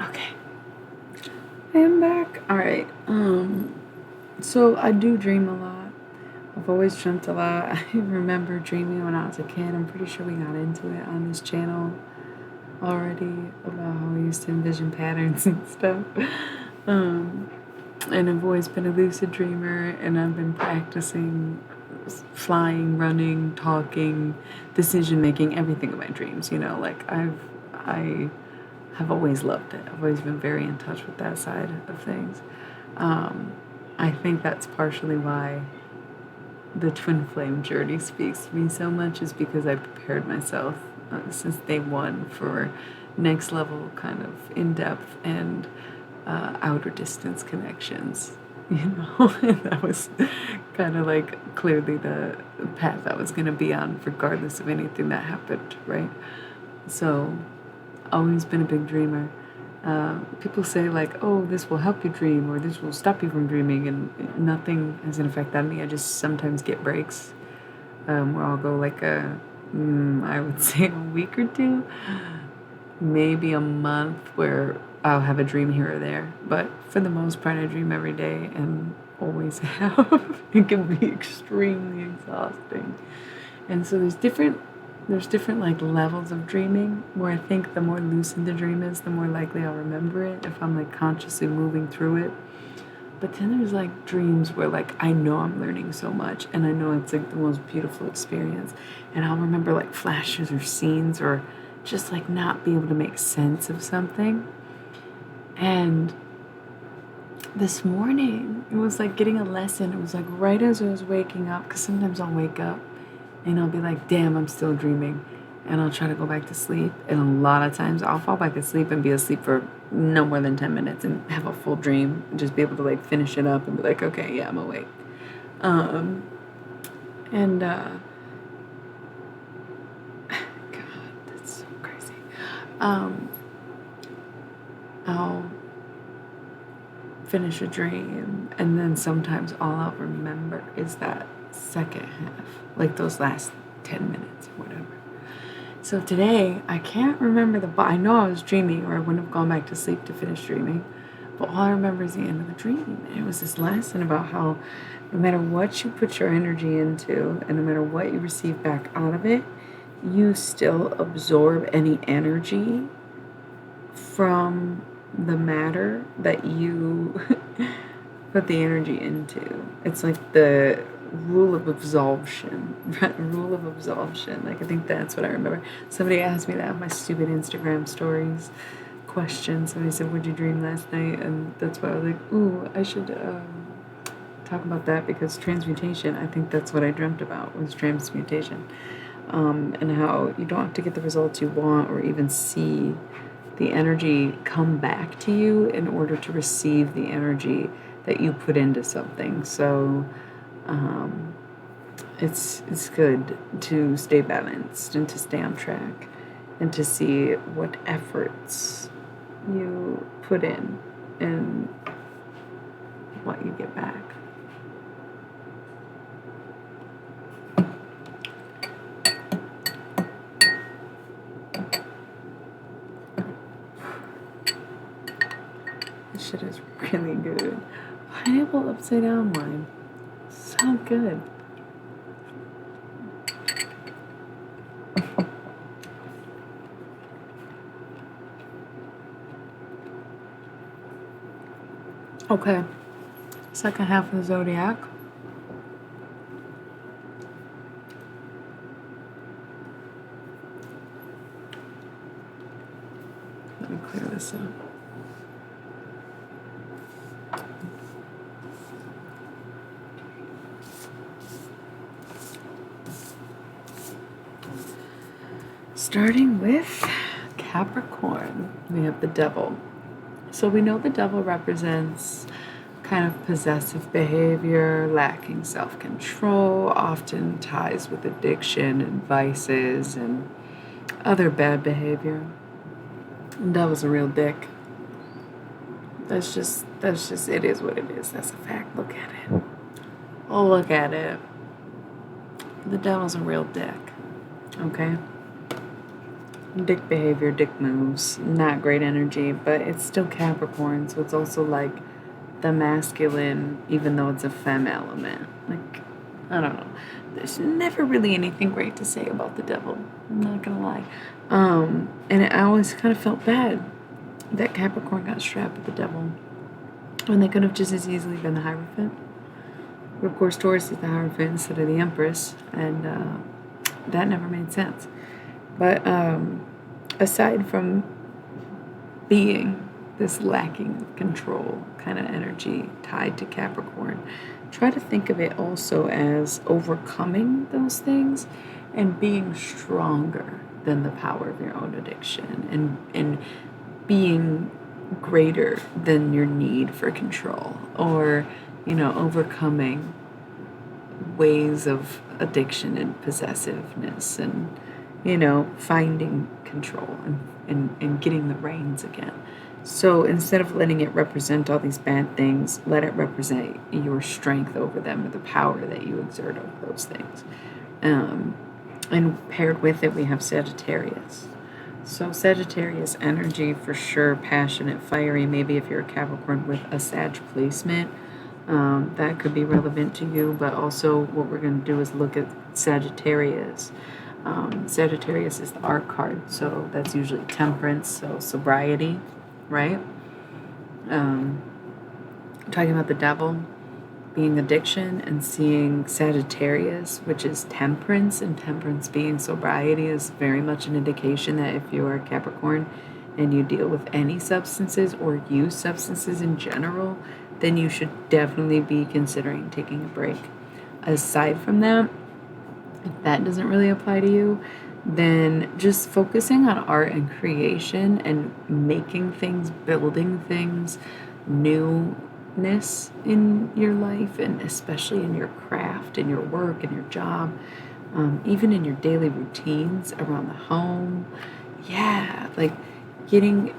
Okay, I am back. All right. So I do dream a lot. I've always dreamt a lot. I remember dreaming when I was a kid. I'm pretty sure we got into it on this channel already about how I used to envision patterns and stuff. And I've always been a lucid dreamer, and I've been practicing flying, running, talking, decision making, everything in my dreams. Like I have always loved it. I've always been very in touch with that side of things. I think that's partially why the twin flame journey speaks to me so much, is because I prepared myself since day one for next level kind of in-depth and outer distance connections. That was kind of like clearly the path I was going to be on, regardless of anything that happened, right? So always been a big dreamer. People say like, oh, this will help you dream, or this will stop you from dreaming, and nothing has an effect on me. I just sometimes get breaks where I'll go like I would say a week or two, maybe a month, where I'll have a dream here or there. But for the most part, I dream every day and always have. It can be extremely exhausting. And so there's different like levels of dreaming, where I think the more lucid the dream is, the more likely I'll remember it if I'm like consciously moving through it. But then there's like dreams where like I know I'm learning so much and I know it's like the most beautiful experience. And I'll remember like flashes or scenes or just like not be able to make sense of something. And this morning, it was like getting a lesson. It was like right as I was waking up, because sometimes I'll wake up and I'll be like, damn, I'm still dreaming. And I'll try to go back to sleep. And a lot of times I'll fall back asleep and be asleep for no more than 10 minutes and have a full dream and just be able to like finish it up and be like, okay, yeah, I'm awake. Um, and, God, that's so crazy. I'll finish a dream and then sometimes all I'll remember is that second half, like those last 10 minutes or whatever. So today I can't remember I know I was dreaming or I wouldn't have gone back to sleep to finish dreaming, but all I remember is the end of the dream. And it was this lesson about how no matter what you put your energy into and no matter what you receive back out of it, you still absorb any energy from the matter that you put the energy into. It's like the rule of absolution. Rule of absolution. Like, I think that's what I remember. Somebody asked me that on my stupid Instagram stories question. Somebody said, what'd you dream last night? And that's why I was like, ooh, I should talk about that, because transmutation, I think that's what I dreamt about, was transmutation. And how you don't have to get the results you want or even see the energy come back to you in order to receive the energy that you put into something. So it's good to stay balanced and to stay on track and to see what efforts you put in and what you get back. This shit is really good. Pineapple upside down wine. So good. Okay. Second half of the Zodiac. Let me clear this up. Starting with Capricorn, we have the Devil. So we know the Devil represents kind of possessive behavior, lacking self-control, often ties with addiction and vices and other bad behavior. The Devil's a real dick. That's just, it is what it is. That's a fact. Look at it. Oh, look at it. The Devil's a real dick. Okay? Dick behavior, dick moves, not great energy, but it's still Capricorn, so it's also like the masculine, even though it's a femme element. Like, I don't know. There's never really anything great to say about the Devil. I'm not gonna lie. And I always kind of felt bad that Capricorn got strapped with the Devil when they could have just as easily been the Hierophant. But of course, Taurus is the Hierophant instead of the Empress, and that never made sense. But aside from being this lacking of control kind of energy tied to Capricorn, try to think of it also as overcoming those things and being stronger than the power of your own addiction and being greater than your need for control, or, you know, overcoming ways of addiction and possessiveness and, you know, finding control and getting the reins again. So instead of letting it represent all these bad things, let it represent your strength over them, or the power that you exert over those things. And paired with it, we have Sagittarius. So Sagittarius energy, for sure, passionate, fiery. Maybe if you're a Capricorn with a Sag placement, that could be relevant to you. But also what we're going to do is look at Sagittarius. Sagittarius is the art card, so that's usually temperance, so sobriety, right? talking about the devil being addiction, and seeing Sagittarius, which is temperance, and temperance being sobriety, is very much an indication that if you are a Capricorn and you deal with any substances or use substances in general, then you should definitely be considering taking a break. Aside from that, if that doesn't really apply to you, then just focusing on art and creation and making things, building things, newness in your life, and especially in your craft, in your work, in your job, even in your daily routines around the home. Yeah, like getting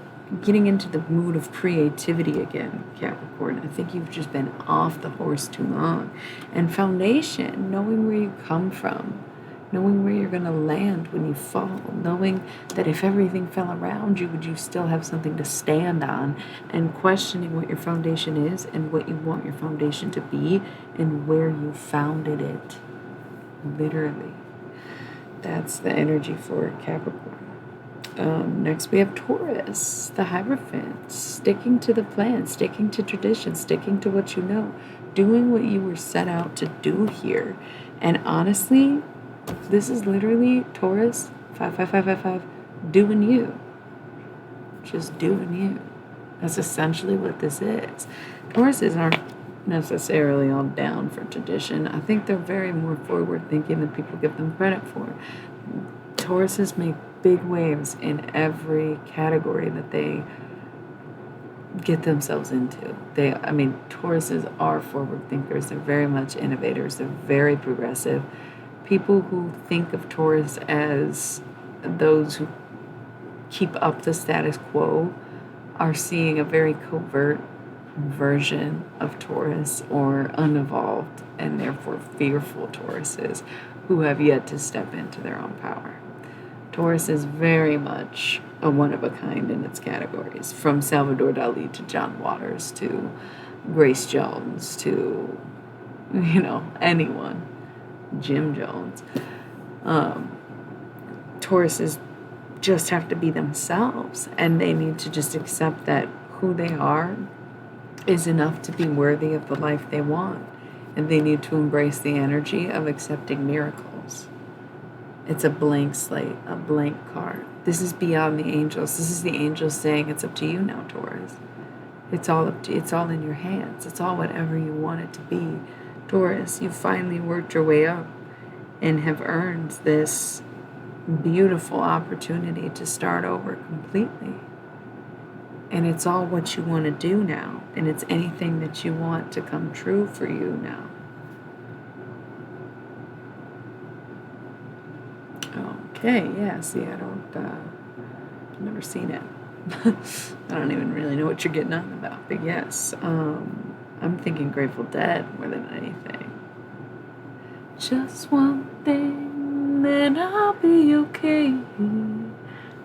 into the mood of creativity again, Capricorn. I think you've just been off the horse too long. And foundation, knowing where you come from, knowing where you're going to land when you fall, knowing that if everything fell around you, would you still have something to stand on, and questioning what your foundation is and what you want your foundation to be and where you founded it. Literally. That's the energy for Capricorn. Next we have Taurus, the Hierophant, sticking to the plan, sticking to tradition, sticking to what you know, doing what you were set out to do here. And honestly, this is literally Taurus, 55555, doing you. Just doing you. That's essentially what this is. Tauruses aren't necessarily all down for tradition. I think they're very more forward thinking than people give them credit for. Tauruses make big waves in every category that they get themselves into. Tauruses are forward thinkers. They're very much innovators. They're very progressive. People who think of Taurus as those who keep up the status quo are seeing a very covert version of Taurus, or unevolved and therefore fearful Tauruses who have yet to step into their own power. Taurus is very much a one-of-a-kind in its categories, from Salvador Dali to John Waters to Grace Jones to, anyone, Jim Jones. Tauruses just have to be themselves, and they need to just accept that who they are is enough to be worthy of the life they want, and they need to embrace the energy of accepting miracles. It's a blank slate, a blank card. This is beyond the angels. This is the angels saying, it's up to you now, Taurus. It's all up to you. It's all in your hands. It's all whatever you want it to be. Taurus, you finally worked your way up and have earned this beautiful opportunity to start over completely. And it's all what you want to do now. And it's anything that you want to come true for you now. Okay, yeah, see, I've never seen it. I don't even really know what you're getting on about, but yes, I'm thinking Grateful Dead more than anything. Just one thing, then I'll be okay.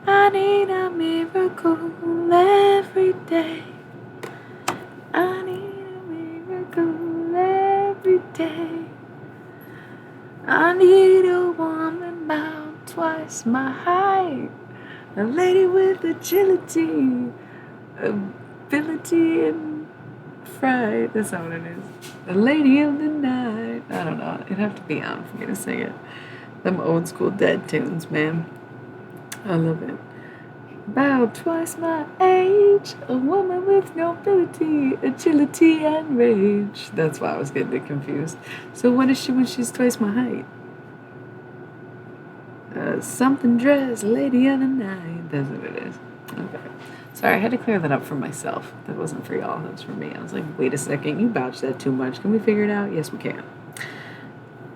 I need a miracle every day. I need a miracle every day. I need a woman about twice my height, a lady with agility, ability, and fright. That's not what it is. A lady of the night. I don't know. It'd have to be on for me to sing it. Them old school Dead tunes, man. I love it. About twice my age, a woman with nobility, agility, and rage. That's why I was getting it confused. So what is she when she's twice my height? Something dress, lady of the night. That's what it is. Okay. Sorry, I had to clear that up for myself. That wasn't for y'all. That was for me. I was like, wait a second. You botched that too much. Can we figure it out? Yes, we can.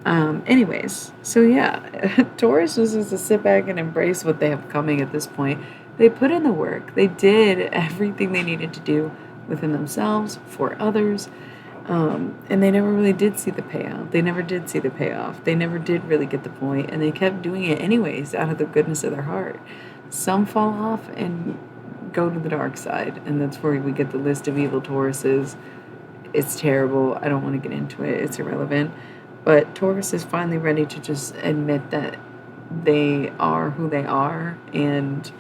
Anyways, so yeah, Taurus is just to sit back and embrace what they have coming at this point. They put in the work. They did everything they needed to do within themselves, for others, and they never really did see the payout. They never did see the payoff. They never did really get the point, and they kept doing it anyways out of the goodness of their heart. Some fall off and go to the dark side, and that's where we get the list of evil Tauruses. It's terrible. I don't want to get into it. It's irrelevant. But Taurus is finally ready to just admit that they are who they are, and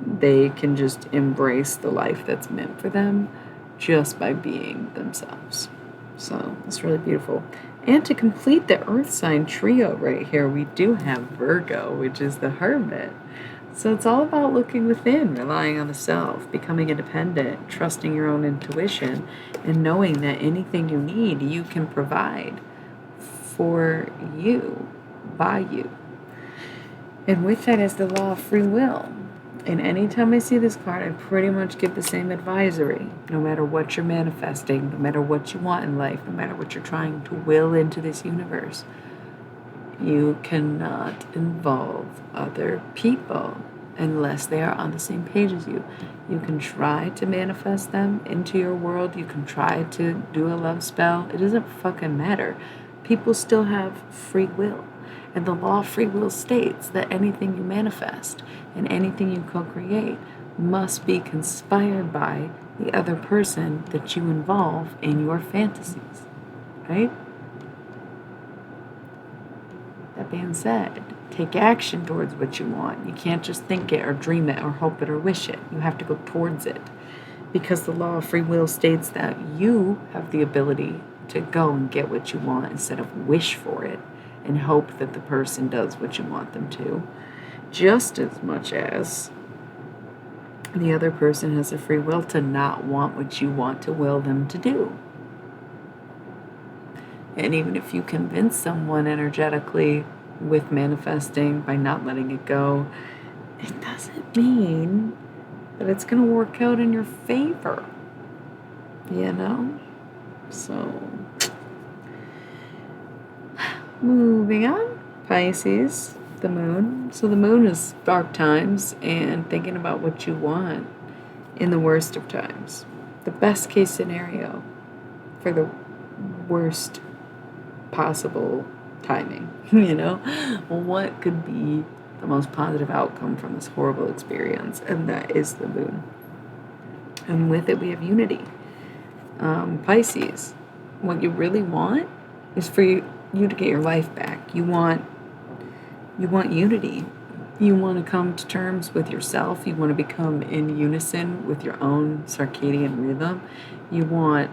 they can just embrace the life that's meant for them just by being themselves. So it's really beautiful. And to complete the earth sign trio right here, we do have Virgo, which is the hermit. So it's all about looking within, relying on the self, becoming independent, trusting your own intuition, and knowing that anything you need, you can provide for you, by you. And with that is the law of free will. And anytime I see this card, I pretty much give the same advisory. No matter what you're manifesting, no matter what you want in life, no matter what you're trying to will into this universe, you cannot involve other people unless they are on the same page as you. You can try to manifest them into your world. You can try to do a love spell. It doesn't fucking matter. People still have free will. And the law of free will states that anything you manifest and anything you co-create must be conspired by the other person that you involve in your fantasies, right? That being said, take action towards what you want. You can't just think it or dream it or hope it or wish it. You have to go towards it. Because the law of free will states that you have the ability to go and get what you want instead of wish for it and hope that the person does what you want them to. Just as much as the other person has a free will to not want what you want to will them to do. And even if you convince someone energetically with manifesting by not letting it go, it doesn't mean that it's going to work out in your favor. You know? So, moving on. Pisces, the moon. So the moon is dark times and thinking about what you want in the worst of times. The best case scenario for the worst possible timing, you know? What could be the most positive outcome from this horrible experience? And that is the moon. And with it, we have unity. Pisces, what you really want is for you to get your life back. You want unity. You want to come to terms with yourself. You want to become in unison with your own circadian rhythm. You want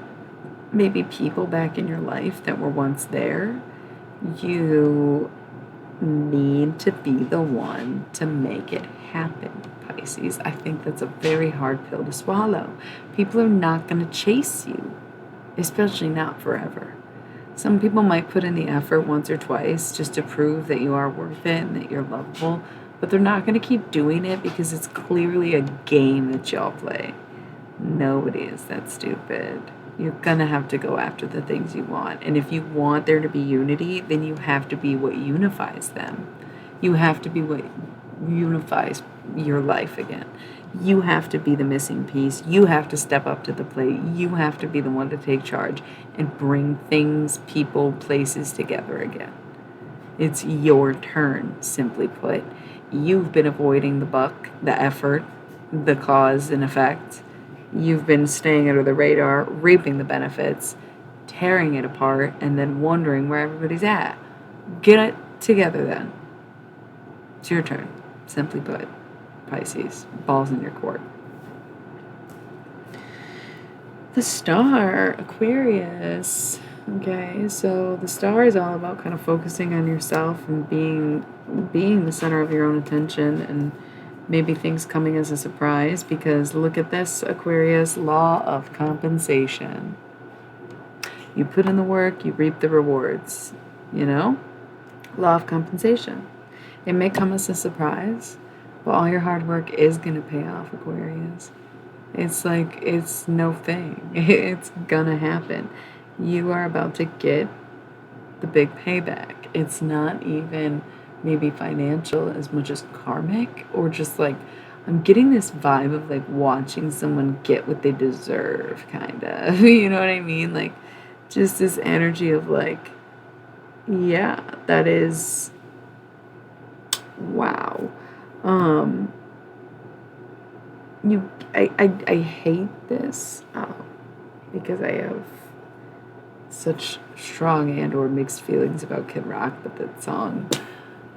maybe people back in your life that were once there. You need to be the one to make it happen, Pisces. I think that's a very hard pill to swallow. People are not going to chase you, especially not forever. Some people might put in the effort once or twice just to prove that you are worth it and that you're lovable, but they're not going to keep doing it because it's clearly a game that y'all play. Nobody is that stupid. You're going to have to go after the things you want. And if you want there to be unity, then you have to be what unifies them. You have to be what unifies your life again. You have to be the missing piece. You have to step up to the plate. You have to be the one to take charge and bring things, people, places together again. It's your turn, simply put. You've been avoiding the buck, the effort, the cause and effect. You've been staying under the radar, reaping the benefits, tearing it apart, and then wondering where everybody's at. Get it together then. It's your turn, simply put. Pisces, balls in your court. The star, Aquarius. Okay, so the star is all about kind of focusing on yourself and being the center of your own attention, and maybe things coming as a surprise, because look at this, Aquarius, law of compensation. You put in the work, you reap the rewards, you know? Law of compensation. It may come as a surprise, but all your hard work is going to pay off, Aquarius. It's like, it's no thing. It's gonna happen. You are about to get the big payback. It's not even maybe financial as much as karmic, or just like, I'm getting this vibe of like watching someone get what they deserve, kind of. You know what I mean? Like, just this energy of like, yeah, that is, wow. I hate this because I have such strong and or mixed feelings about Kid Rock, but that song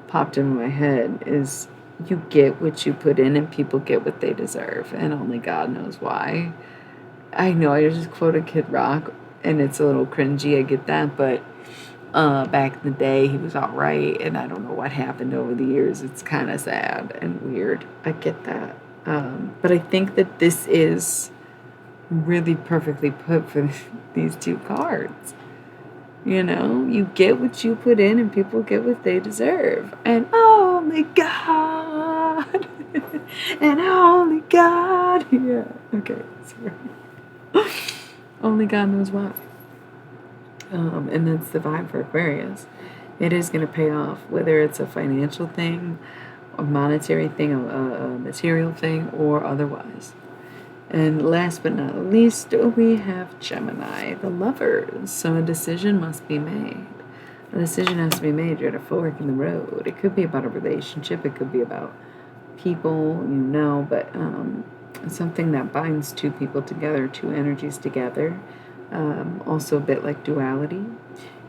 popped in my head is, you get what you put in and people get what they deserve, and only God knows why. I know I just quoted Kid Rock, and it's a little cringy. I get that, but back in the day, he was all right, and I don't know what happened over the years. It's kind of sad and weird. I get that, but I think that this is really perfectly put for these two cards. You know, you get what you put in, and people get what they deserve. And only God, and only God. Yeah. Okay. Sorry. Only God knows why. And that's the vibe for Aquarius. It is going to pay off, whether it's a financial thing, a monetary thing, a material thing, or otherwise. And last but not least, we have Gemini, the lovers. So a decision must be made. A decision has to be made. You're at a fork in the road. It could be about a relationship. It could be about people, but something that binds two people together, two energies together. Also a bit like duality.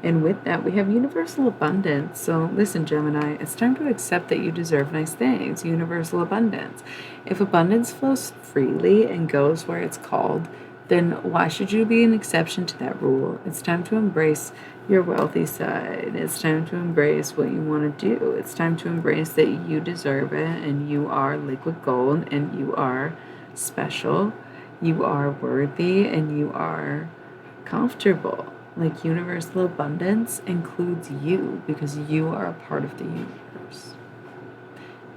And with that, we have universal abundance. So listen, Gemini, it's time to accept that you deserve nice things. Universal abundance. If abundance flows freely and goes where it's called, then why should you be an exception to that rule? It's time to embrace your wealthy side. It's time to embrace what you want to do. It's time to embrace that you deserve it, and you are liquid gold, and you are special. You are worthy, and you are comfortable. Like universal abundance includes you because you are a part of the universe.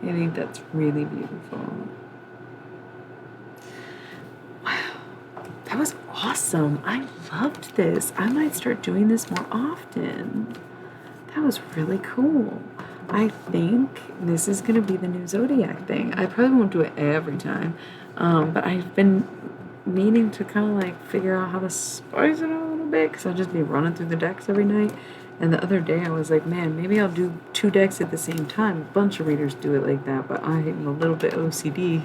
I think that's really beautiful. Wow, that was awesome. I loved this. I might start doing this more often. That was really cool. I think this is going to be the new Zodiac thing. I probably won't do it every time, but I've been meaning to kind of like figure out how to spice it up a little bit because I'll just be running through the decks every night. And the other day I was like, man, maybe I'll do 2 decks at the same time. A bunch of readers do it like that, but I am a little bit OCD.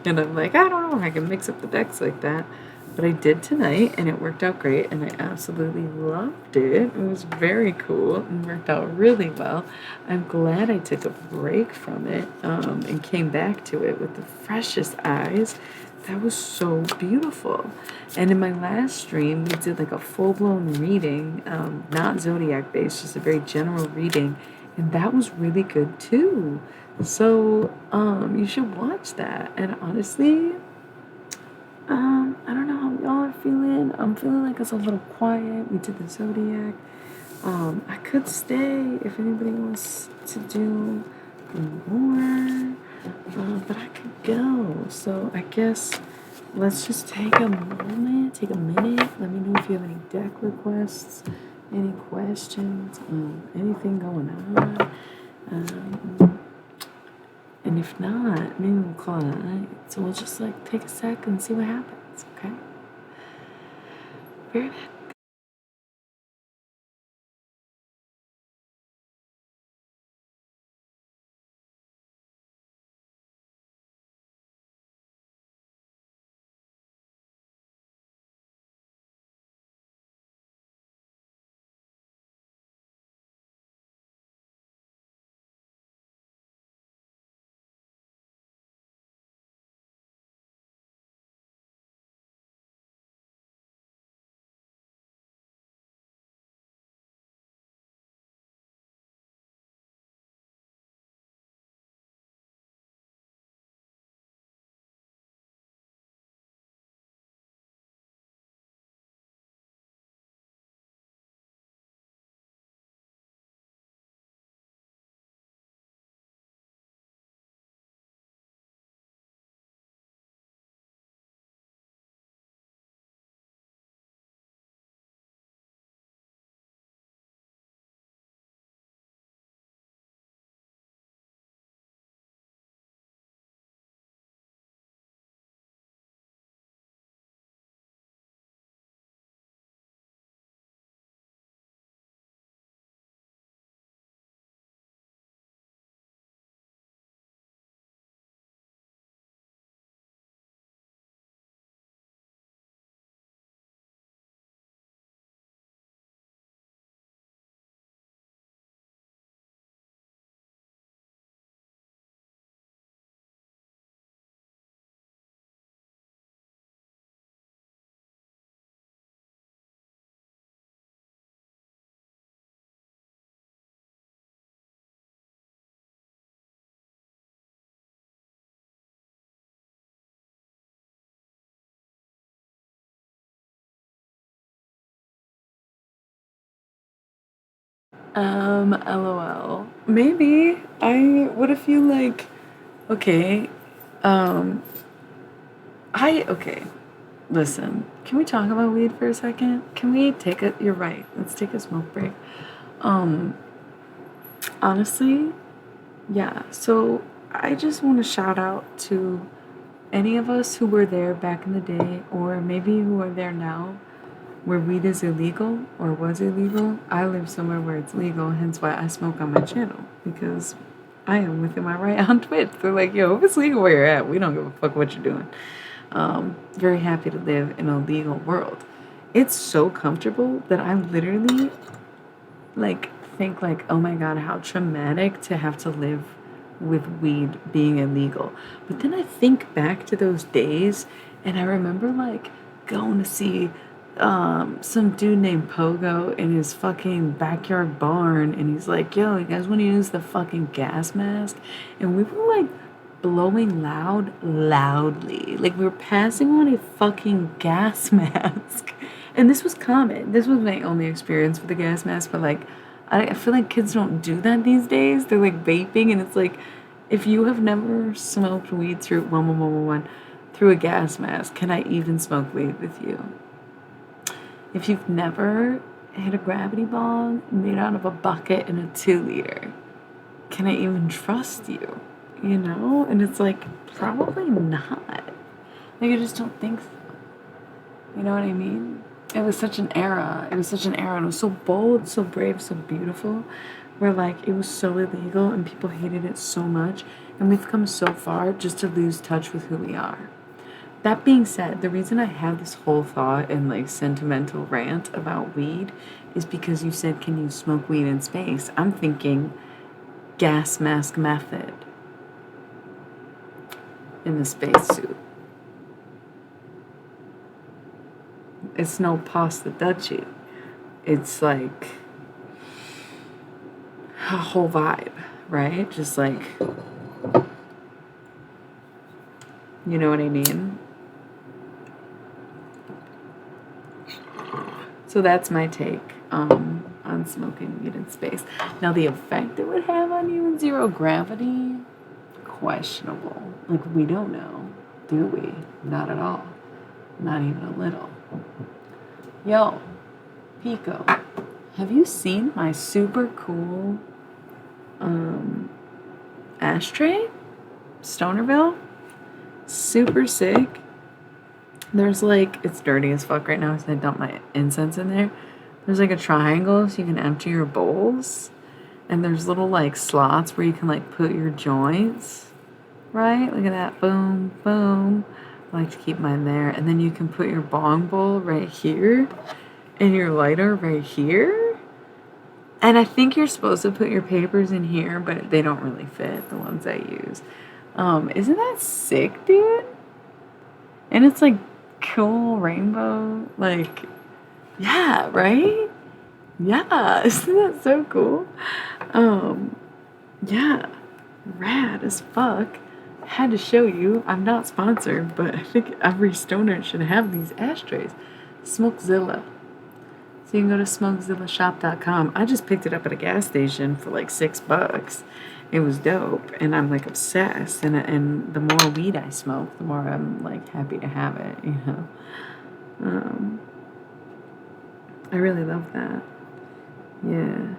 And I'm like, I don't know if I can mix up the decks like that. But I did tonight, and it worked out great, and I absolutely loved it. It was very cool and worked out really well. I'm glad I took a break from it and came back to it with the freshest eyes. That was so beautiful. And in my last stream, we did like a full-blown reading, not zodiac based, just a very general reading, and that was really good too. So you should watch that. And honestly, I don't know how y'all are feeling. I'm feeling like it's a little quiet. We did the zodiac. I could stay if anybody wants to do more, but I could go. So I guess let's just take a moment, take a minute. Let me know if you have any deck requests, any questions, anything going on. And if not, maybe we'll call it a night. So we'll just like take a sec and see what happens, okay? Very good. LOL. Maybe. What if you like, okay, um, okay, listen, can we talk about weed for a second? Can we take it? You're right. Let's take a smoke break. Um, Honestly, yeah. So I just want to shout out to any of us who were there back in the day, or maybe who are there now, where weed is illegal or was illegal. I live somewhere where it's legal, hence why I smoke on my channel, because I am within my right on Twitch. They're like, yo, if it's legal where you're at, we don't give a fuck what you're doing. Very happy to live in a legal world. It's so comfortable that I literally like think like, oh my god, how traumatic to have to live with weed being illegal. But then I think back to those days and I remember like going to see some dude named Pogo in his fucking backyard barn, and he's like, yo, you guys want to use the fucking gas mask? And we were like blowing loudly, like we were passing on a fucking gas mask. And this was common. This was my only experience with the gas mask, but like I feel like kids don't do that these days. They're like vaping, and it's like, if you have never smoked weed through through a gas mask, can I even smoke weed with you? If you've never hit a gravity bong made out of a bucket in a 2-liter, can I even trust you? You know? And it's like, probably not. Like, I just don't think so. You know what I mean? It was such an era. It was such an era. And it was so bold, so brave, so beautiful. Where, like, it was so illegal and people hated it so much. And we've come so far just to lose touch with who we are. That being said, the reason I have this whole thought and like sentimental rant about weed is because you said, can you smoke weed in space? I'm thinking gas mask method in the spacesuit. It's no pasta duchy. It's like a whole vibe, right? Just like, you know what I mean? So that's my take on smoking weed in space. Now, the effect it would have on you in zero gravity, questionable. Like, we don't know, do we? Not at all. Not even a little. Yo, Pico, have you seen my super cool ashtray? Stonerville? Super sick. There's like, it's dirty as fuck right now because I dumped my incense in there. There's like a triangle so you can empty your bowls. And there's little like slots where you can like put your joints. Right? Look at that. Boom, boom. I like to keep mine there. And then you can put your bong bowl right here. And your lighter right here. And I think you're supposed to put your papers in here, but they don't really fit, the ones I use. Isn't that sick, dude? And it's like cool rainbow, like, yeah, right? Yeah, isn't that so cool? Yeah, rad as fuck. Had to show you. I'm not sponsored, but I think every stoner should have these ashtrays. Smokezilla. So you can go to smokezillashop.com. I just picked it up at a gas station for like $6. It was dope, and I'm like obsessed. And the more weed I smoke, the more I'm like happy to have it. You know, I really love that. Yeah.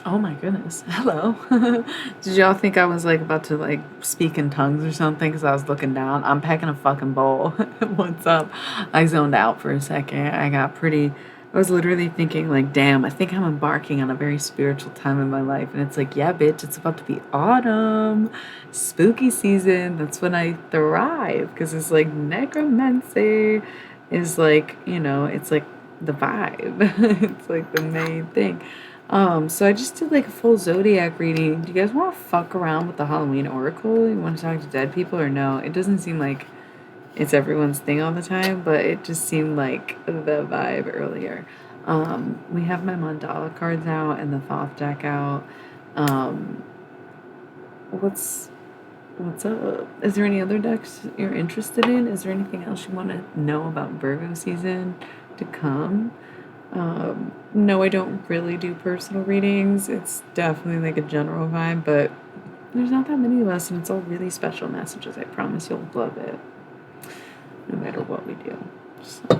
Oh my goodness. Hello. Did y'all think I was like about to like speak in tongues or something? Because I was looking down. I'm packing a fucking bowl. What's up? I zoned out for a second. I was literally thinking like, damn, I think I'm embarking on a very spiritual time in my life. And it's like, yeah, bitch, it's about to be autumn. Spooky season. That's when I thrive. Because it's like necromancy is like, you know, it's like the vibe. It's like the main thing. So I just did like a full Zodiac reading. Do you guys want to fuck around with the Halloween Oracle? You want to talk to dead people or no? It doesn't seem like it's everyone's thing all the time, but it just seemed like the vibe earlier. We have my mandala cards out and the Thoth deck out. Um, what's what's up? Is there any other decks you're interested in? Is there anything else you want to know about Virgo season to come? No, I don't really do personal readings. It's definitely like a general vibe, but there's not that many of us, and it's all really special messages. I promise you'll love it, no matter what we do. So,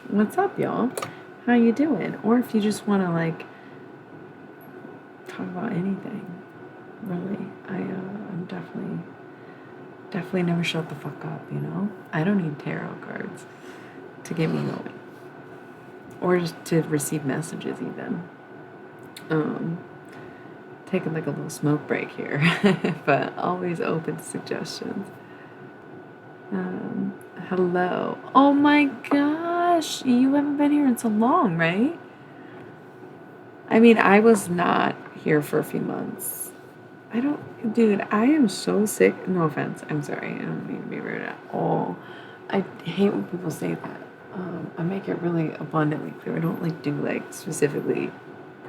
what's up, y'all? How you doing? Or if you just want to like talk about anything, really, I'm definitely never shut the fuck up. You know, I don't need tarot cards to get me going. Or just to receive messages even. Taking like a little smoke break here, but always open to suggestions. Hello. Oh my gosh, you haven't been here in so long, right? I mean, I was not here for a few months. Dude, I am so sick. No offense, I'm sorry. I don't mean to be rude at all. I hate when people say that. I make it really abundantly clear. I don't like do like specifically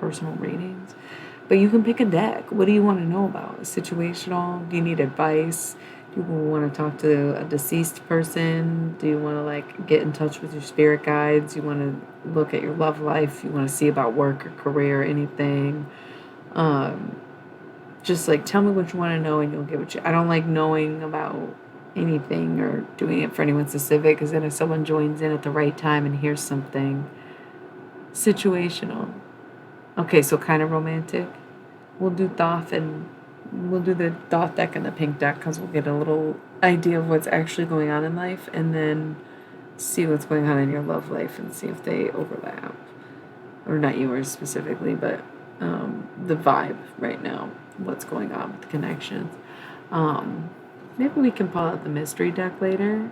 personal readings, but you can pick a deck. What do you want to know about? Situational? Do you need advice? Do you want to talk to a deceased person? Do you want to like get in touch with your spirit guides? You want to look at your love life? You want to see about work or career, anything? Just like tell me what you want to know and you'll give it to you. I don't like knowing about anything or doing it for anyone specific, because then if someone joins in at the right time and hears something situational, okay, so kind of romantic, we'll do the Thoth deck and the pink deck, because we'll get a little idea of what's actually going on in life, and then see what's going on in your love life and see if they overlap, or not yours specifically, but the vibe right now, what's going on with the connections. Maybe we can pull out the mystery deck later.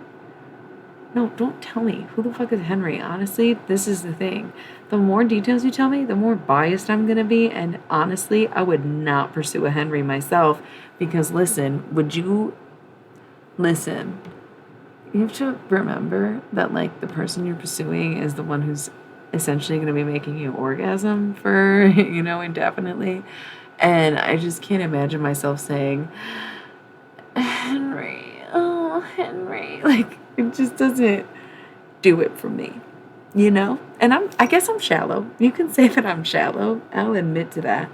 No, don't tell me. Who the fuck is Henry? Honestly, this is the thing. The more details you tell me, the more biased I'm going to be. And honestly, I would not pursue a Henry myself. Because listen, listen, you have to remember that like the person you're pursuing is the one who's essentially going to be making you orgasm for, indefinitely. And I just can't imagine myself saying, Henry, oh, Henry. Like, it just doesn't do it for me, And I guess I'm shallow. You can say that I'm shallow. I'll admit to that.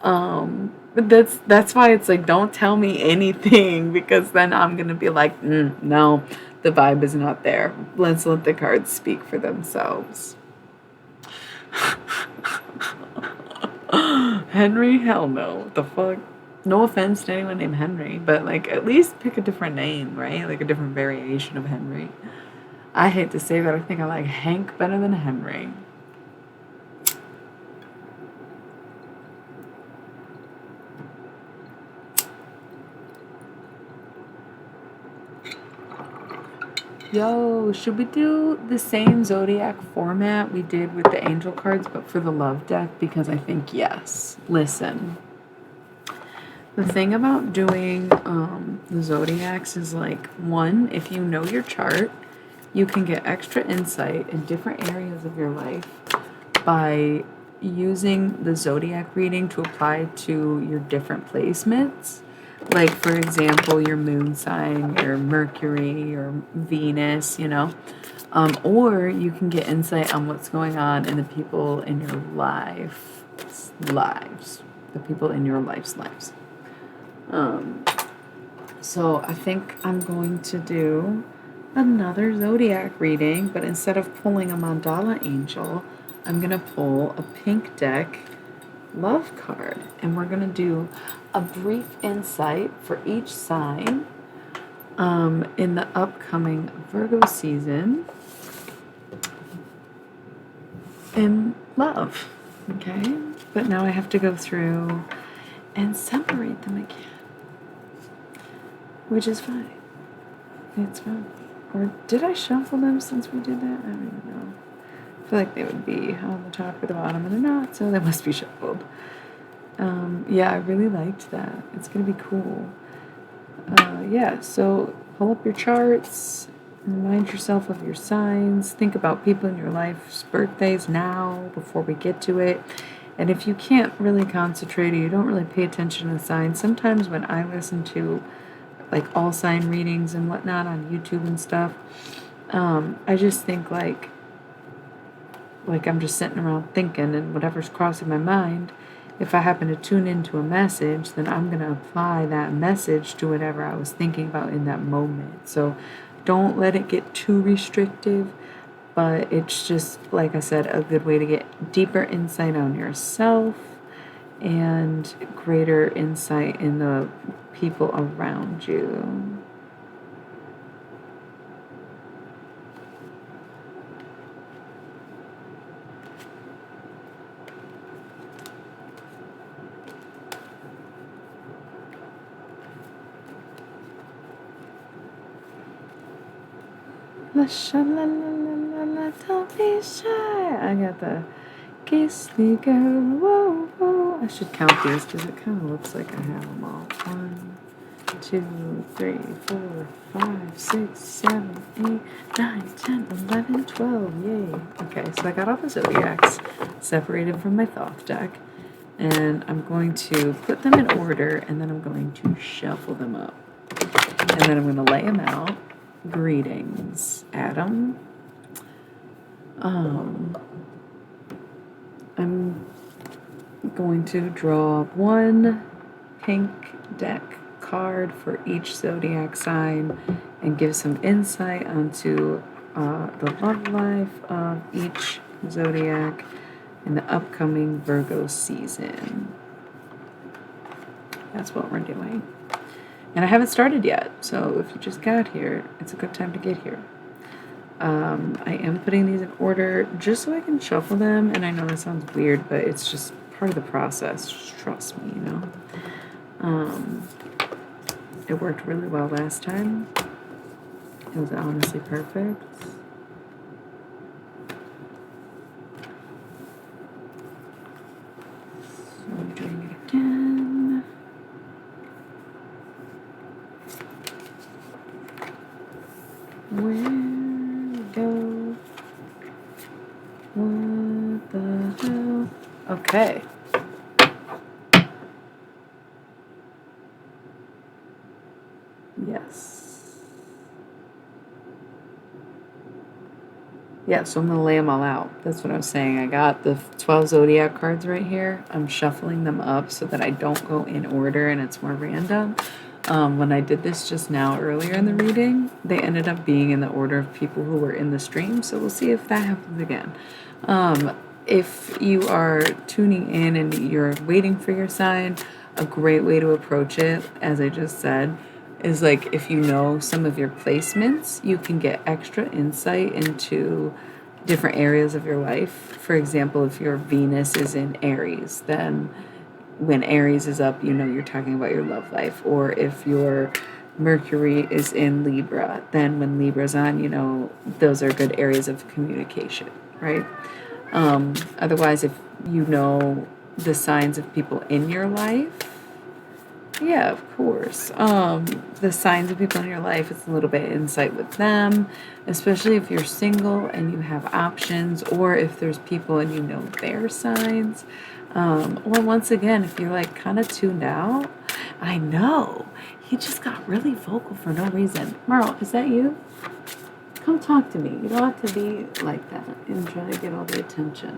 But that's why it's like, don't tell me anything, because then I'm going to be like, no, the vibe is not there. Let's let the cards speak for themselves. Henry? Hell no. What the fuck? No offense to anyone named Henry, but like at least pick a different name, right? Like a different variation of Henry. I hate to say that. I think I like Hank better than Henry. Yo, should we do the same Zodiac format we did with the angel cards, but for the love deck? Because I think yes. Listen. The thing about doing the Zodiacs is like, one, if you know your chart, you can get extra insight in different areas of your life by using the Zodiac reading to apply to your different placements. Like, for example, your moon sign, your Mercury, your Venus, or you can get insight on what's going on in the people in your lives. The people in your life's lives. So I think I'm going to do another Zodiac reading, but instead of pulling a mandala angel, I'm going to pull a pink deck love card, and we're going to do a brief insight for each sign in the upcoming Virgo season in love. Okay? But now I have to go through and separate them again. Which is fine. It's fine. Or did I shuffle them since we did that? I don't even know. I feel like they would be on the top or the bottom, and they're not, so they must be shuffled. Yeah, I really liked that. It's going to be cool. Yeah, so pull up your charts, remind yourself of your signs, think about people in your life's birthdays now before we get to it. And if you can't really concentrate or you don't really pay attention to the signs, sometimes when I listen to like all sign readings and whatnot on YouTube and stuff, I just think like I'm just sitting around thinking, and whatever's crossing my mind, if I happen to tune into a message, then I'm going to apply that message to whatever I was thinking about in that moment. So don't let it get too restrictive, but it's just, like I said, a good way to get deeper insight on yourself and greater insight in the people around you. La sha la la la la la, don't be shy. I got the ghostly girl, whoa, whoa. I should count these because it kind of looks like I have them all. 1, 2, 3, 4, 5, 6, 7, 8, 9, 10, 11, 12. Yay. Okay, so I got all the Zodiacs separated from my Thoth deck. And I'm going to put them in order, and then I'm going to shuffle them up. And then I'm going to lay them out. Greetings, Adam. I'm going to draw one pink deck card for each zodiac sign and give some insight onto the love life of each zodiac in the upcoming Virgo season. That's what we're doing. And I haven't started yet, so if you just got here, it's a good time to get here. I am putting these in order just so I can shuffle them, and I know that sounds weird, but it's just part of the process. Just trust me, you know. It worked really well last time. It was honestly perfect. So I'm doing it again. Where we go? What the hell? Okay. Yes. Yeah, so I'm going to lay them all out. That's what I was saying. I got the 12 Zodiac cards right here. I'm shuffling them up so that I don't go in order and it's more random. When I did this just now earlier in the reading, they ended up being in the order of people who were in the stream, so we'll see if that happens again. If you are tuning in and you're waiting for your sign, a great way to approach it, as I just said, is like if you know some of your placements, you can get extra insight into different areas of your life. For example, if your Venus is in Aries, then when Aries is up, you know you're talking about your love life. Or if your Mercury is in Libra, then when Libra's on, you know those are good areas of communication, right? Otherwise, if you know the signs of people in your life, yeah, of course. The signs of people in your life, it's a little bit of insight with them, especially if you're single and you have options, or if there's people and you know their signs. Or once again, if you're like kind of tuned out, I know, he just got really vocal for no reason. Merle, is that you? Come talk to me. You don't have to be like that and try to get all the attention.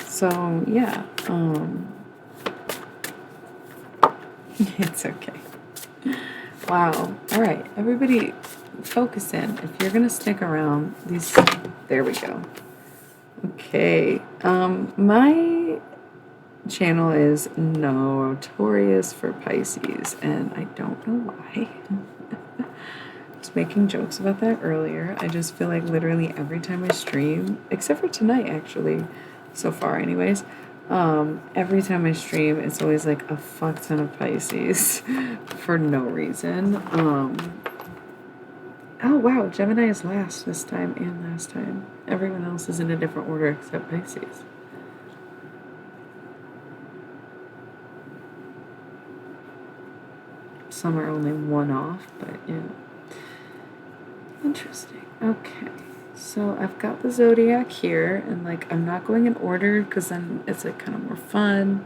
So, yeah, it's okay. Wow. All right, everybody focus in. If you're going to stick around, there we go. Okay, my channel is notorious for Pisces, and I don't know why. I was making jokes about that earlier. I just feel like literally every time I stream, except for tonight actually, so far anyways, every time I stream, it's always like a fuck ton of Pisces for no reason. Oh wow, Gemini is last this time and last time. Everyone else is in a different order except Pisces. Some are only one off, but yeah. Interesting. Okay. So I've got the zodiac here, and like I'm not going in order because then it's like kind of more fun.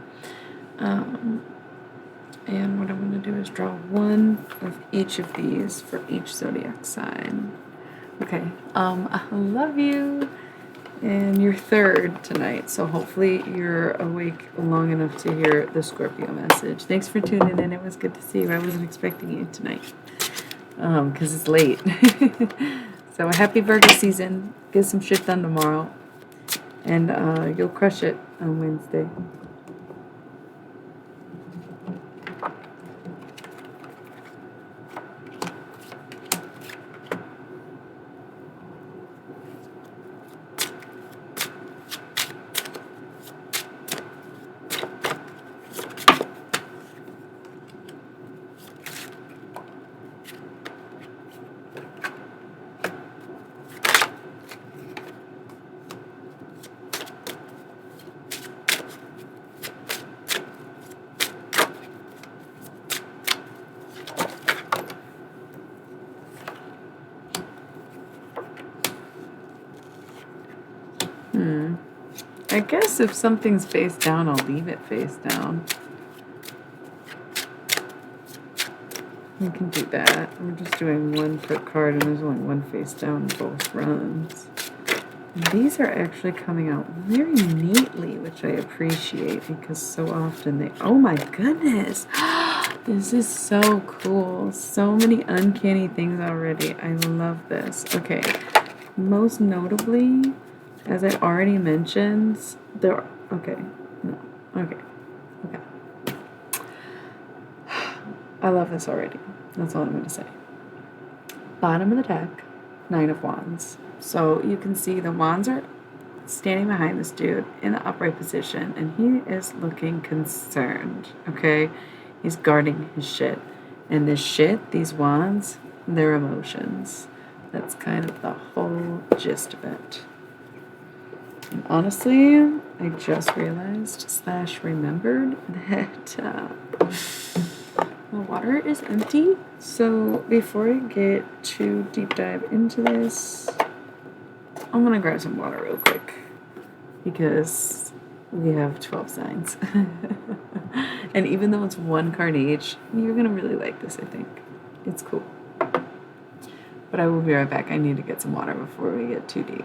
And what I'm going to do is draw one of each of these for each zodiac sign. Okay. I love you. And you're third tonight, so hopefully you're awake long enough to hear the Scorpio message. Thanks for tuning in. It was good to see you. I wasn't expecting you tonight because it's late. So happy Virgo season. Get some shit done tomorrow. And you'll crush it on Wednesday. I guess if something's face down, I'll leave it face down. We can do that. We're just doing one per card, and there's only one face down in both runs. And these are actually coming out very neatly, which I appreciate because so often they... Oh my goodness! This is so cool. So many uncanny things already. I love this. Okay. Most notably, as I already mentioned, there... Okay. No. Okay. Okay. I love this already. That's all I'm going to say. Bottom of the deck, Nine of Wands. So you can see the wands are standing behind this dude in the upright position, and he is looking concerned, okay? He's guarding his shit. And this shit, these wands, they're emotions. That's kind of the whole gist of it. And honestly, I just realized / remembered that the water is empty. So before I get too deep dive into this, I'm gonna grab some water real quick because we have 12 signs. And even though it's one card each, you're gonna really like this, I think. It's cool. But I will be right back. I need to get some water before we get too deep.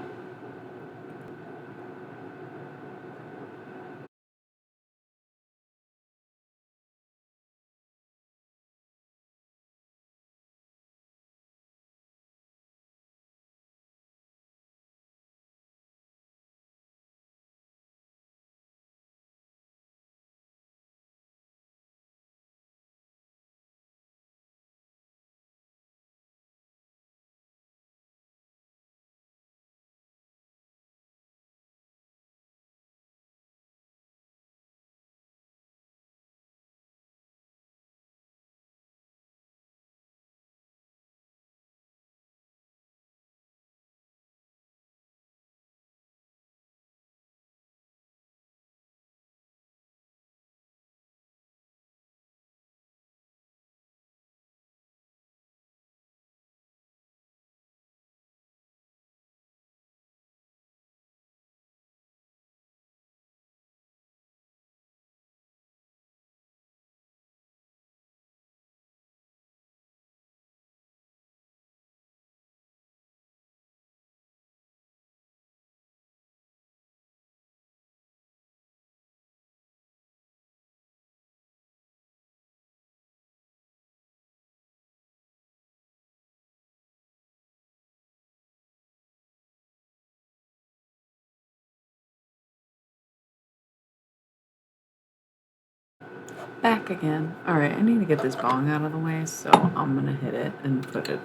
Back again. Alright, I need to get this bong out of the way, so I'm gonna hit it and put it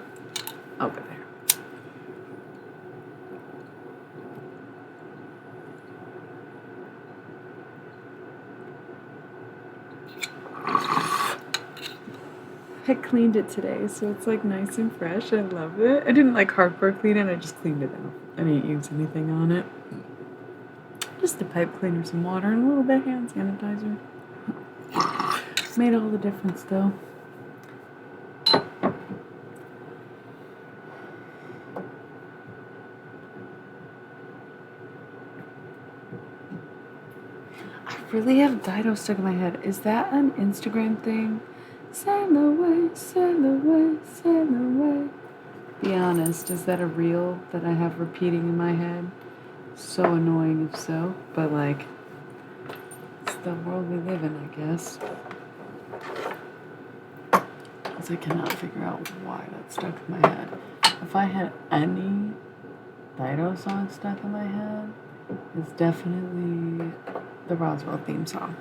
over there. I cleaned it today, so it's like nice and fresh. I love it. I didn't like hardcore clean it, I just cleaned it out. I didn't use anything on it. Just a pipe cleaner, some water, and a little bit of hand sanitizer. Made all the difference though. I really have Dido stuck in my head. Is that an Instagram thing? Sail away, sail away, sail away. Be honest, is that a reel that I have repeating in my head? So annoying if so, but like, it's the world we live in, I guess. Because I cannot figure out why that's stuck in my head. If I had any Dido song stuck in my head, it's definitely the Roswell theme song.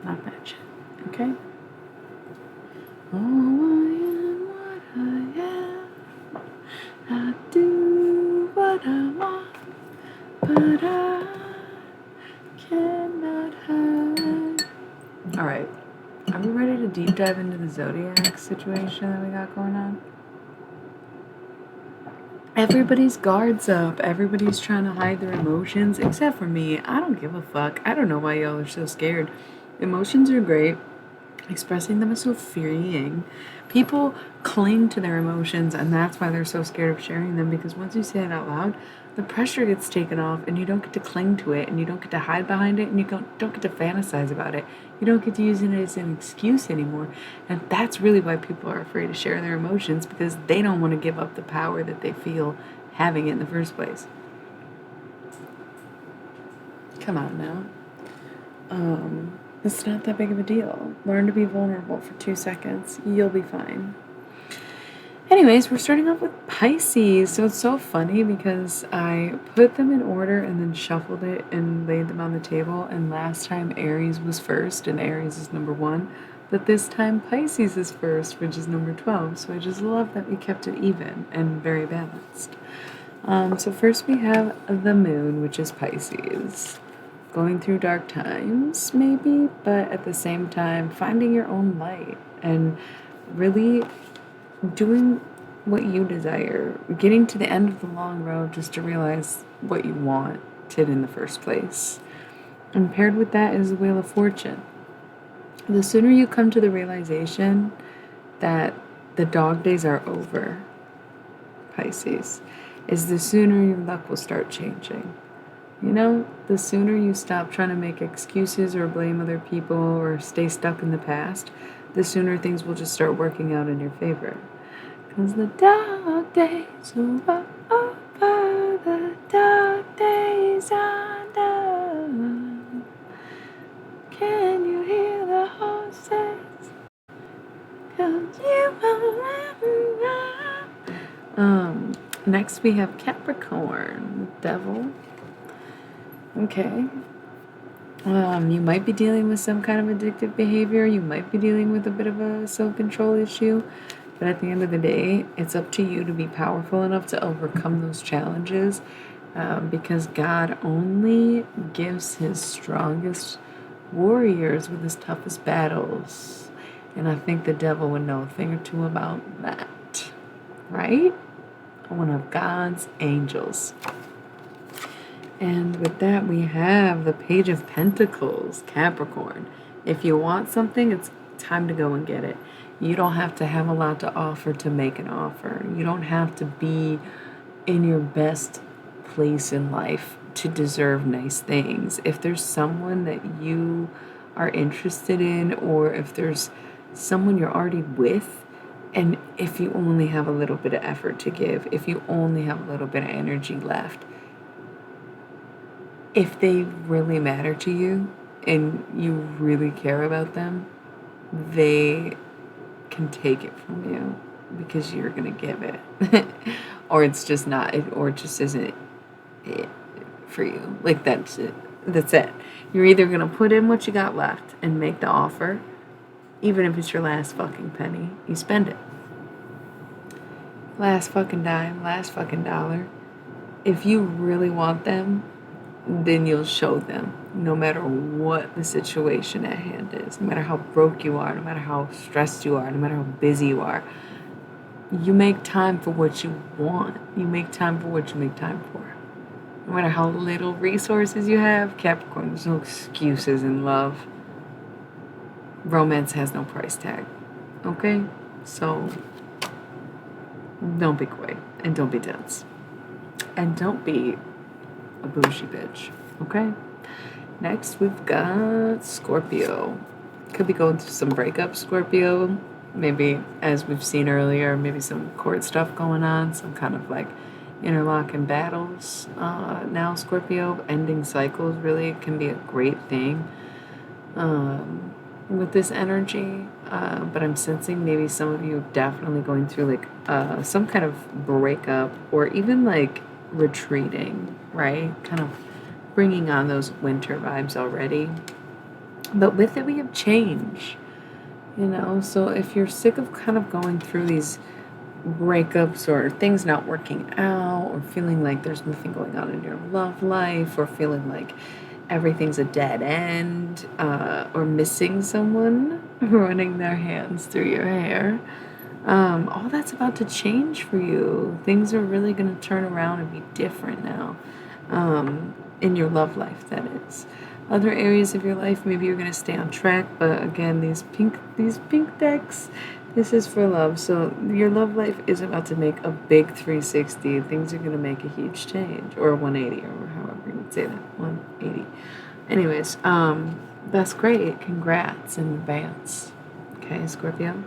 Not that shit, okay? Oh, I am what I am. I do what I want, but I cannot hide. Alright, are we ready to deep dive into the Zodiac situation that we got going on? Everybody's guards up. Everybody's trying to hide their emotions, except for me. I don't give a fuck. I don't know why y'all are so scared. Emotions are great. Expressing them is so freeing. People cling to their emotions, and that's why they're so scared of sharing them, because once you say it out loud, the pressure gets taken off, and you don't get to cling to it, and you don't get to hide behind it, and you don't get to fantasize about it. You don't get to use it as an excuse anymore. And that's really why people are afraid to share their emotions, because they don't want to give up the power that they feel having it in the first place. Come on now. It's not that big of a deal. Learn to be vulnerable for 2 seconds. You'll be fine. Anyways, we're starting off with Pisces. So it's so funny because I put them in order and then shuffled it and laid them on the table. And last time Aries was first and Aries is number 1. But this time Pisces is first, which is number 12. So I just love that we kept it even and very balanced. So first we have the moon, which is Pisces. Going through dark times, maybe, but at the same time, finding your own light and really doing what you desire, getting to the end of the long road just to realize what you wanted in the first place. And paired with that is the Wheel of Fortune. The sooner you come to the realization that the dog days are over, Pisces, is the sooner your luck will start changing. You know, the sooner you stop trying to make excuses or blame other people or stay stuck in the past, the sooner things will just start working out in your favor. Because the dark days are over, the dark days are done. Can you hear the horses? 'Cause you will. Next we have Capricorn, the devil. Okay. You might be dealing with some kind of addictive behavior. You might be dealing with a bit of a self-control issue. But at the end of the day, it's up to you to be powerful enough to overcome those challenges, because God only gives his strongest warriors with his toughest battles. And I think the devil would know a thing or two about that. Right? One of God's angels. And with that, we have the Page of Pentacles, Capricorn. If you want something, it's time to go and get it. You don't have to have a lot to offer to make an offer. You don't have to be in your best place in life to deserve nice things. If there's someone that you are interested in, or if there's someone you're already with, and if you only have a little bit of effort to give, if you only have a little bit of energy left, if they really matter to you and you really care about them, they can take it from you because you're going to give it. Or it's just not, or it just isn't it for you. Like, that's it. That's it. You're either going to put in what you got left and make the offer, even if it's your last fucking penny, you spend it. Last fucking dime, last fucking dollar. If you really want them, then you'll show them, no matter what the situation at hand is, no matter how broke you are, no matter how stressed you are, no matter how busy you are. You make time for what you want. You make time for what you make time for. No matter how little resources you have, Capricorn, there's no excuses in love. Romance has no price tag. Okay? So, don't be coy. And don't be dense. And don't be a bougie bitch. Okay? Next, we've got Scorpio. Could be going through some breakup, Scorpio. Maybe, as we've seen earlier, maybe some court stuff going on. Some kind of like interlocking battles. Now, Scorpio, ending cycles really can be a great thing with this energy. But I'm sensing maybe some of you definitely going through like some kind of breakup or even like retreating, right? Kind of bringing on those winter vibes already. But with it, we have change, you know? So if you're sick of kind of going through these breakups or things not working out or feeling like there's nothing going on in your love life or feeling like everything's a dead end or missing someone running their hands through your hair, all that's about to change for you. Things are really going to turn around and be different now, in your love life, that is. Other areas of your life, maybe you're going to stay on track, but again, these pink decks, this is for love. So your love life is about to make a big 360. Things are going to make a huge change, or a 180, or however you would say that, 180. Anyways, that's great. Congrats in advance. Okay, Scorpio.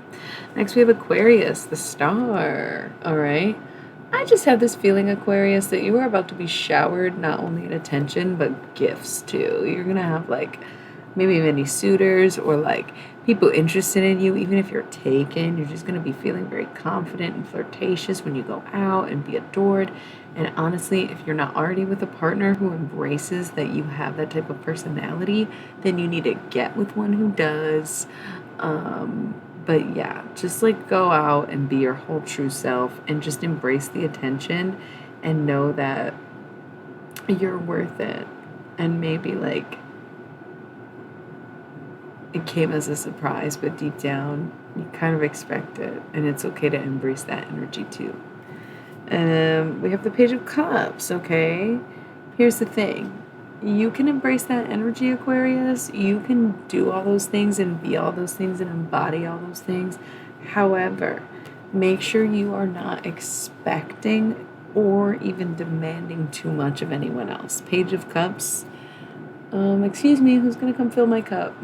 Next, we have Aquarius, the star. All right. I just have this feeling, Aquarius, that you are about to be showered not only in attention, but gifts too. You're going to have like maybe many suitors or like people interested in you. Even if you're taken, you're just going to be feeling very confident and flirtatious when you go out and be adored. And honestly, if you're not already with a partner who embraces that you have that type of personality, then you need to get with one who does. But yeah, just like go out and be your whole true self and just embrace the attention and know that you're worth it. And maybe like it came as a surprise, but deep down you kind of expect it, and it's okay to embrace that energy too. We have the Page of Cups, okay? Here's the thing. You can embrace that energy, Aquarius. You can do all those things and be all those things and embody all those things. However, make sure you are not expecting or even demanding too much of anyone else. Page of Cups. Excuse me, who's going to come fill my cup?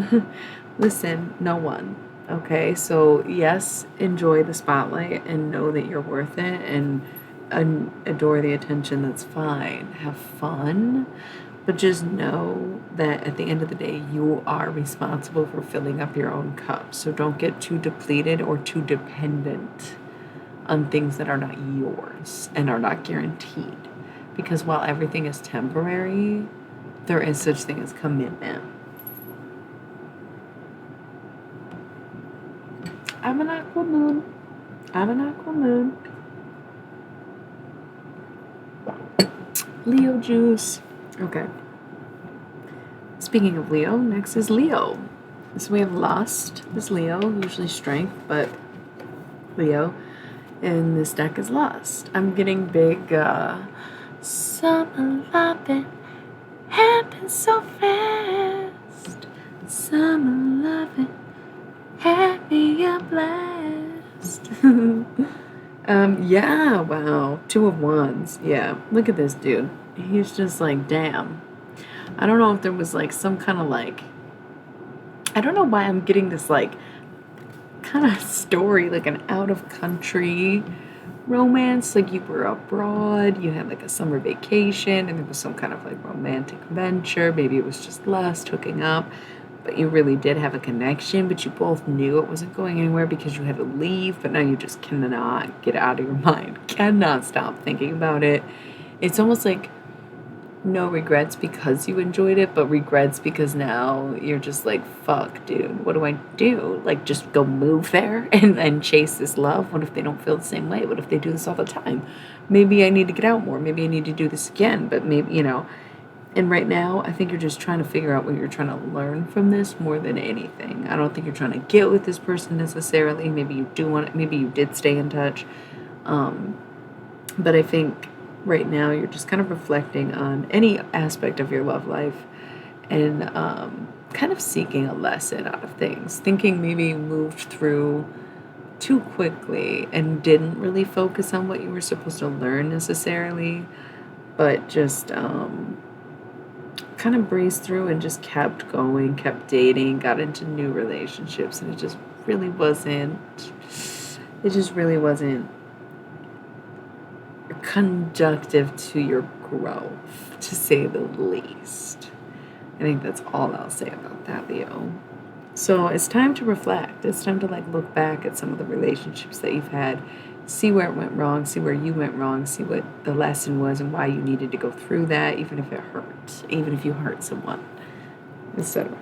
Listen, no one. Okay, so yes, enjoy the spotlight and know that you're worth it and adore the attention. That's fine. Have fun. But just know that at the end of the day, you are responsible for filling up your own cup. So don't get too depleted or too dependent on things that are not yours and are not guaranteed. Because while everything is temporary, there is such thing as commitment. I'm an aqua moon. Leo juice. Okay. Speaking of Leo, next is Leo. So we have Lust. This Leo, usually Strength, but Leo. And this deck is Lust. I'm getting big summer loving happens so fast. Summer loving had me a blast. Yeah, wow. 2 of Wands. Yeah, look at this dude. He's just like, damn. I don't know if there was like some kind of like, I don't know why I'm getting this like kind of story, like an out of country romance. Like you were abroad, you had like a summer vacation, and there was some kind of like romantic venture. Maybe it was just lust, hooking up, but you really did have a connection, but you both knew it wasn't going anywhere because you had to leave, but now you just cannot get out of your mind, cannot stop thinking about it. It's almost like no regrets because you enjoyed it, but regrets because now you're just like, fuck, dude, what do I do? Like, just go move there and chase this love? What if they don't feel the same way? What if they do this all the time? Maybe I need to get out more. Maybe I need to do this again, but maybe, you know. And right now, I think you're just trying to figure out what you're trying to learn from this more than anything. I don't think you're trying to get with this person necessarily. Maybe you do want it, maybe you did stay in touch. But I think right now you're just kind of reflecting on any aspect of your love life and kind of seeking a lesson out of things. Thinking maybe you moved through too quickly and didn't really focus on what you were supposed to learn necessarily, but just kind of breezed through and just kept going, kept dating, got into new relationships, and it just really wasn't conductive to your growth, to say the least. I think that's all I'll say about that, Leo. So it's time to reflect. It's time to look back at some of the relationships that you've had, see where it went wrong, see where you went wrong, see what the lesson was and why you needed to go through that, even if it hurt, even if you hurt someone, etc.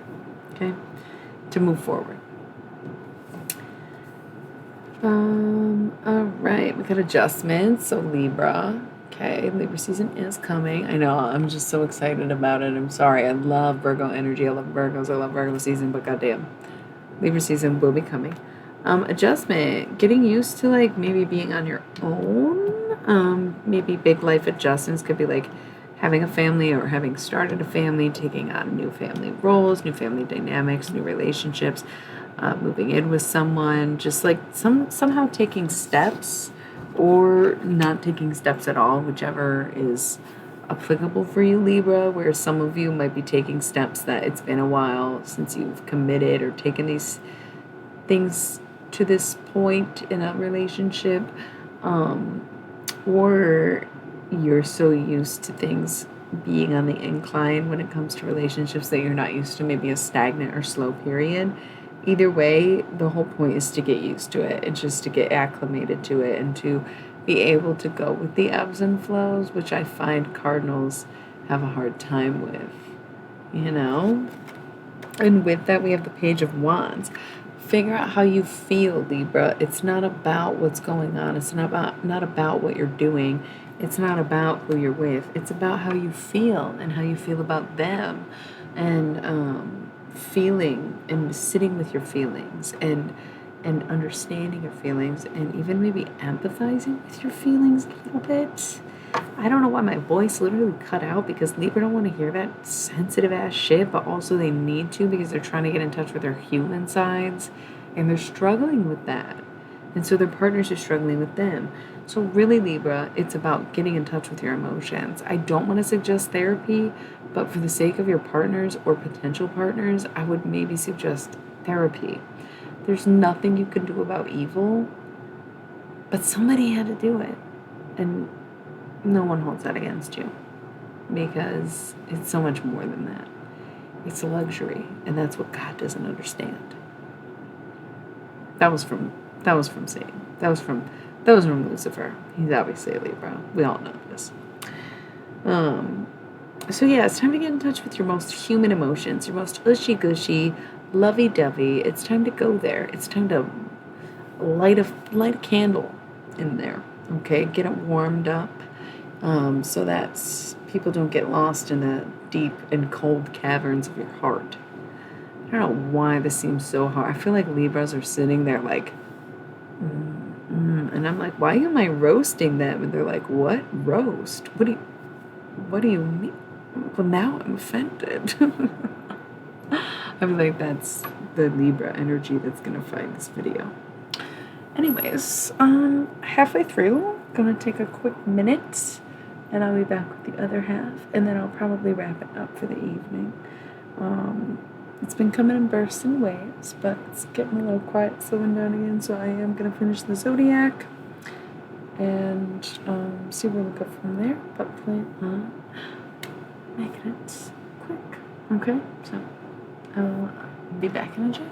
Okay? To move forward. All right, we got adjustments. So Libra. Okay, Libra season is coming. I know, I'm just so excited about it. I'm sorry. I love Virgo energy. I love Virgos. I love Virgo season, but goddamn, Libra season will be coming. Adjustment, getting used to maybe being on your own. Maybe big life adjustments could be having a family or having started a family, taking on new family roles, new family dynamics, new relationships, moving in with someone, just somehow taking steps or not taking steps at all, whichever is applicable for you, Libra, where some of you might be taking steps that it's been a while since you've committed or taken these things to this point in a relationship, or you're so used to things being on the incline when it comes to relationships that you're not used to maybe a stagnant or slow period. Either way, the whole point is to get used to it. It's just to get acclimated to it and to be able to go with the ebbs and flows, which I find cardinals have a hard time with, And with that, we have the Page of Wands. Figure out how you feel, Libra. It's not about what's going on. It's not about what you're doing. It's not about who you're with. It's about how you feel and how you feel about them, and feeling and sitting with your feelings and understanding your feelings and even maybe empathizing with your feelings a little bit. I don't know why my voice literally cut out, because Libra don't want to hear that sensitive ass shit, but also they need to because they're trying to get in touch with their human sides and they're struggling with that. And so their partners are struggling with them. So really, Libra, it's about getting in touch with your emotions. I don't want to suggest therapy, but for the sake of your partners or potential partners, I would maybe suggest therapy. There's nothing you can do about evil, but somebody had to do it. And no one holds that against you, because it's so much more than that. It's a luxury, and that's what God doesn't understand. That was from Satan. That was from Lucifer. He's obviously a Libra. We all know this. So yeah, it's time to get in touch with your most human emotions, your most ushy-gushy, lovey-dovey. It's time to go there. It's time to light a candle in there. Okay, get it warmed up, so that people don't get lost in the deep and cold caverns of your heart. I don't know why this seems so hard. I feel like Libras are sitting there and I'm like, why am I roasting them? And they're like, what? Roast? What do you mean? Well, now I'm offended. I'm like, that's the Libra energy that's gonna find this video. Anyways, halfway through, gonna take a quick minute and I'll be back with the other half, and then I'll probably wrap it up for the evening. It's been coming in bursts and waves, but it's getting a little quiet, slowing down again, so I am gonna finish the Zodiac and see where we go from there, but plan on making it quick. Okay, so I'll be back in a jiff.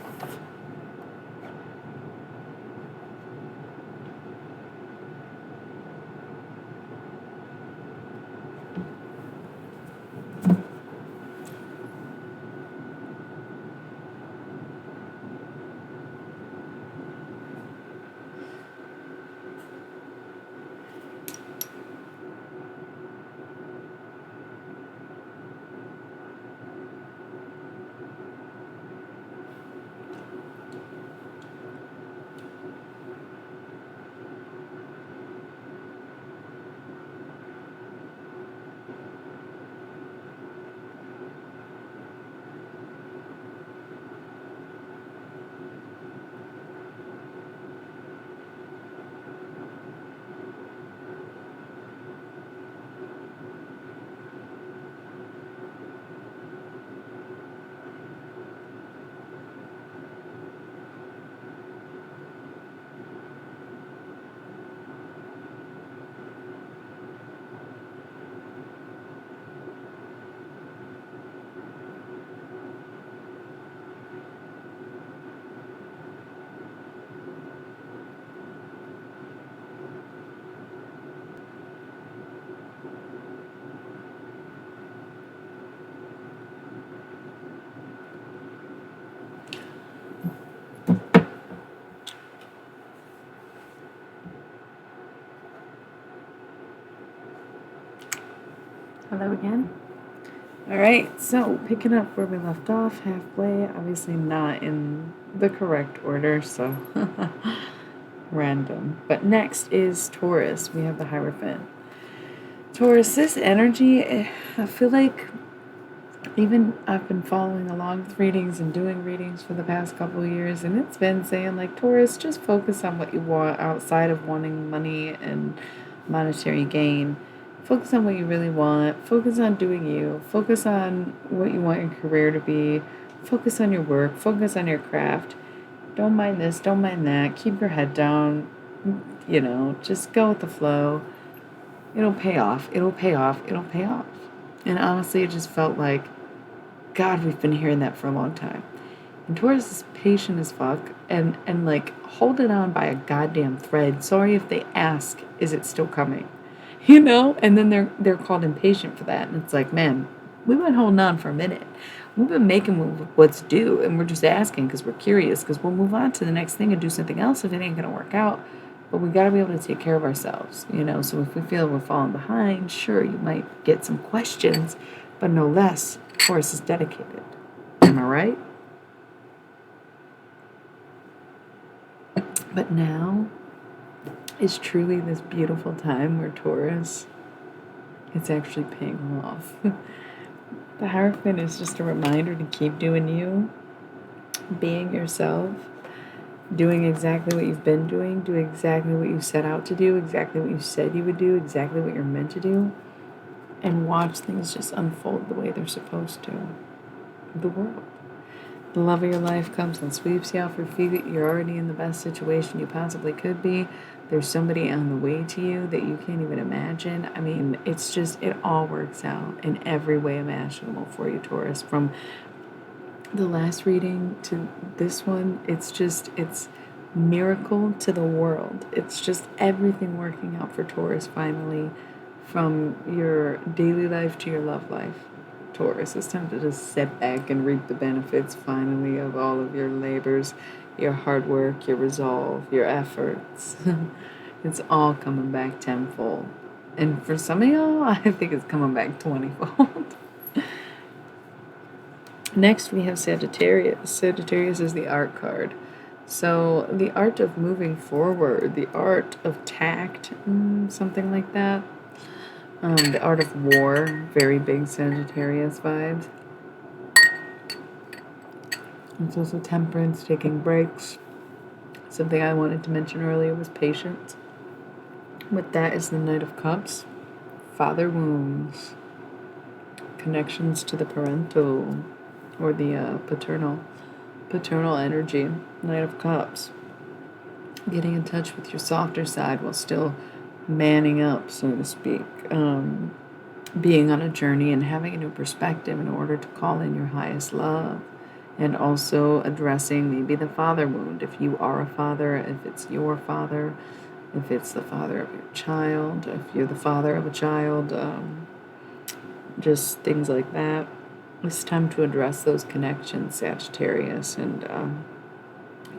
Hello again. All right, so picking up where we left off halfway, obviously not in the correct order, so random. But next is Taurus. We have the Hierophant. Taurus, this energy, I feel like even I've been following along with readings and doing readings for the past couple of years, and it's been saying, like, Taurus, just focus on what you want outside of wanting money and monetary gain. Focus on what you really want. Focus on doing you. Focus on what you want your career to be. Focus on your work. Focus on your craft. Don't mind this, don't mind that. Keep your head down. Just go with the flow. It'll pay off. It'll pay off. It'll pay off. And honestly, it just felt like, God, we've been hearing that for a long time. And Taurus is patient as fuck and like holding on by a goddamn thread. Sorry if they ask, is it still coming? And then they're called impatient for that. And it's like, man, we've been holding on for a minute. We've been making what's due, and we're just asking because we're curious, because we'll move on to the next thing and do something else if it ain't going to work out. But we got to be able to take care of ourselves, So if we feel we're falling behind, sure, you might get some questions, but no less, Taurus is dedicated. Am I right? But now is truly this beautiful time where Taurus, it's actually paying off. The Hierophant is just a reminder to keep doing you, being yourself, doing exactly what you've been doing, doing exactly what you set out to do, exactly what you said you would do, exactly what you're meant to do, and watch things just unfold the way they're supposed to. The world. The love of your life comes and sweeps you off your feet. You're already in the best situation you possibly could be. There's somebody on the way to you that you can't even imagine. I mean, it's just, it all works out in every way imaginable for you, Taurus. From the last reading to this one, it's miracle to the world. It's just everything working out for Taurus finally, from your daily life to your love life. Taurus, it's time to just sit back and reap the benefits finally of all of your labors, your hard work, your resolve, your efforts. It's all coming back tenfold. And for some of y'all, I think it's coming back 20-fold. Next, we have Sagittarius. Sagittarius is the art card. So the art of moving forward, the art of tact, something like that. The art of war, very big Sagittarius vibes. It's also temperance, taking breaks. Something I wanted to mention earlier was patience. With that is the Knight of Cups, father wounds, connections to the parental or the paternal energy, Knight of Cups. Getting in touch with your softer side while still manning up, so to speak. Being on a journey and having a new perspective in order to call in your highest love. And also addressing maybe the father wound, if you are a father, if it's your father, if it's the father of your child, if you're the father of a child, just things like that. It's time to address those connections, Sagittarius, and